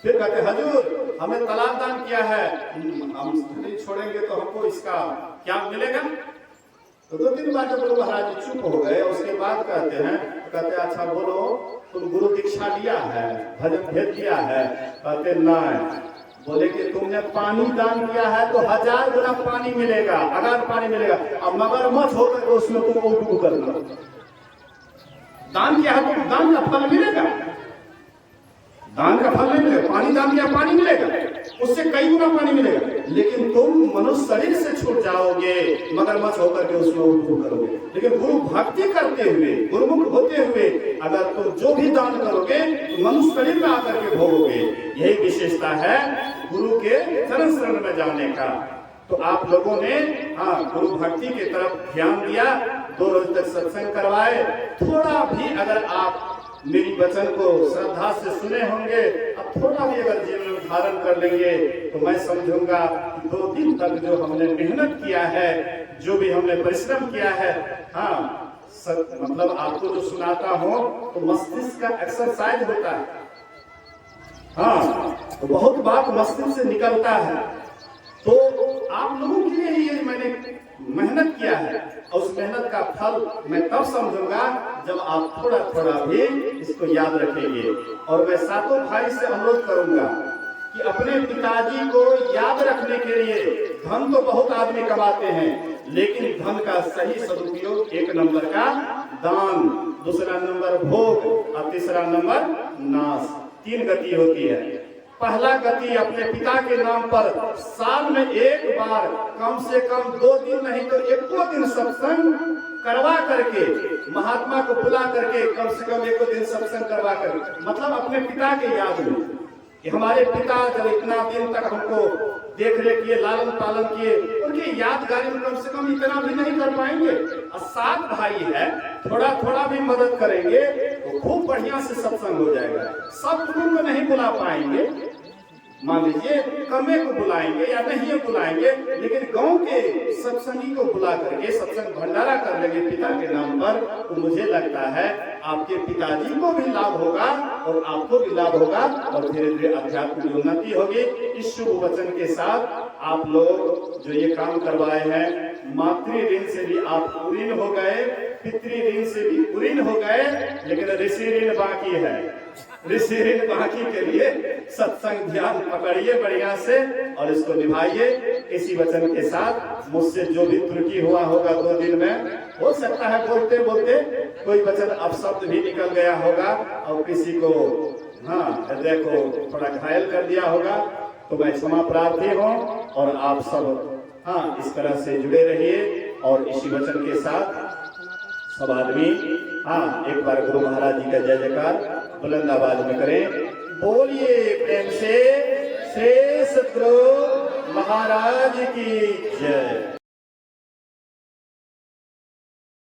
फिर कहते हजूर हमें तालाब दान किया है, हम नहीं छोड़ेंगे तो हमको इसका क्या मिलेगा? तो 2 दिन बाद गुरु महाराज चुप हो गए। उसके बाद कहते अच्छा बोलो तुम गुरु दीक्षा लिया है, भजन भेज दिया है? कहते नहीं। बोले कि तुमने पानी दान किया है तो 1000 गुना पानी मिलेगा, अगर पानी मिलेगा। अब मगरमच्छ होकर तो उसमें तुम उल्टू कर लो। दान किया है तो दान का फल मिलेगा, दान का फल नहीं मिलेगा। पानी दान किया पानी मिलेगा, उससे कई गुना पानी मिलेगा। लेकिन तुम मनुष्य शरीर से छूट जाओगे, मगरमच्छ होकर के उसमें उल्टू करोगे। लेकिन गुरु भक्ति करते हुए, गुरुमुख होते हुए अगर तुम जो भी दान करोगे तो मनुष्य शरीर में आकर के भोगोगे। यही विशेषता है गुरु के चरण शरण में जाने का। तो आप लोगों ने गुरु भक्ति की तरफ ध्यान दिया, 2 रोज तक सत्संग करवाए। थोड़ा भी अगर आप मेरी वचन को श्रद्धा से सुने होंगे, अब थोड़ा भी अगर जीवन में धारण कर लेंगे तो मैं समझूंगा कि 2 दिन तक जो हमने मेहनत किया है, जो भी हमने परिश्रम किया है, मतलब आपको जो सुनाता हूँ तो मस्तिष्क का एक्सरसाइज होता है। तो बहुत बात मस्तिष्क से निकलता है। तो आप लोगों के लिए ही ये मैंने मेहनत किया है, और उस मेहनत का फल मैं तब समझूंगा जब आप थोड़ा थोड़ा भी इसको याद रखेंगे। और मैं सातों भाई से अनुरोध करूंगा कि अपने पिताजी को याद रखने के लिए, धन तो बहुत आदमी कमाते हैं, लेकिन धन का सही सदुपयोग 1 नंबर का दान, 2रा नंबर भोग और 3रा नंबर नाश, 3 गति होती है। पहला गति अपने पिता के नाम पर साल में एक बार कम से कम 2 दिन नहीं तो 1 दिन सत्संग करवा करके, महात्मा को बुला करके कम से कम 1 दिन सत्संग करवा करके, मतलब अपने पिता के याद में कि हमारे पिता जब इतना दिन तक हमको देख रेख किए, लालन पालन किए, उनकी यादगारी में कम से कम इतना भी नहीं कर पाएंगे। और 7 भाई है, थोड़ा थोड़ा भी मदद करेंगे तो खूब बढ़िया से सत्संग हो जाएगा। सब कुटुंब को नहीं बुला पाएंगे, मान लीजिए कमे को बुलाएंगे या नहीं बुलाएंगे, लेकिन गांव के सत्संगी को बुला करके सत्संग भंडारा कर लेंगे पिता के नाम पर, तो मुझे लगता है आपके पिताजी को भी लाभ होगा और आपको भी लाभ होगा और धीरे धीरे अध्यात्म की उन्नति होगी। इस शुभ वचन के साथ आप लोग जो ये काम करवाए हैं, मातृ ऋण से भी आप पूर्ण हो गए, पितृ ऋण से भी पूर्ण हो गए, लेकिन ऋषि ऋण बाकी है। ऋषि ऋण बाकी के लिए सत्संग ध्यान पकड़िए बढ़िया से और इसको निभाइए। इसी वचन के साथ मुझसे जो भी त्रुटि हुआ होगा 2 दिन में, हो सकता है बोलते बोलते कोई वचन अपशब्द भी निकल गया होगा और किसी को हृदय को थोड़ा घायल कर दिया होगा, तो मैं क्षमा प्रार्थी हूँ। और आप सब इस तरह से जुड़े रहिए और इसी वचन के साथ सब आदमी एक बार गुरु महाराज जी का जय जयकार बुलंद आवाज में करें। बोलिए प्रेम से शेष गुरु महाराज की जय।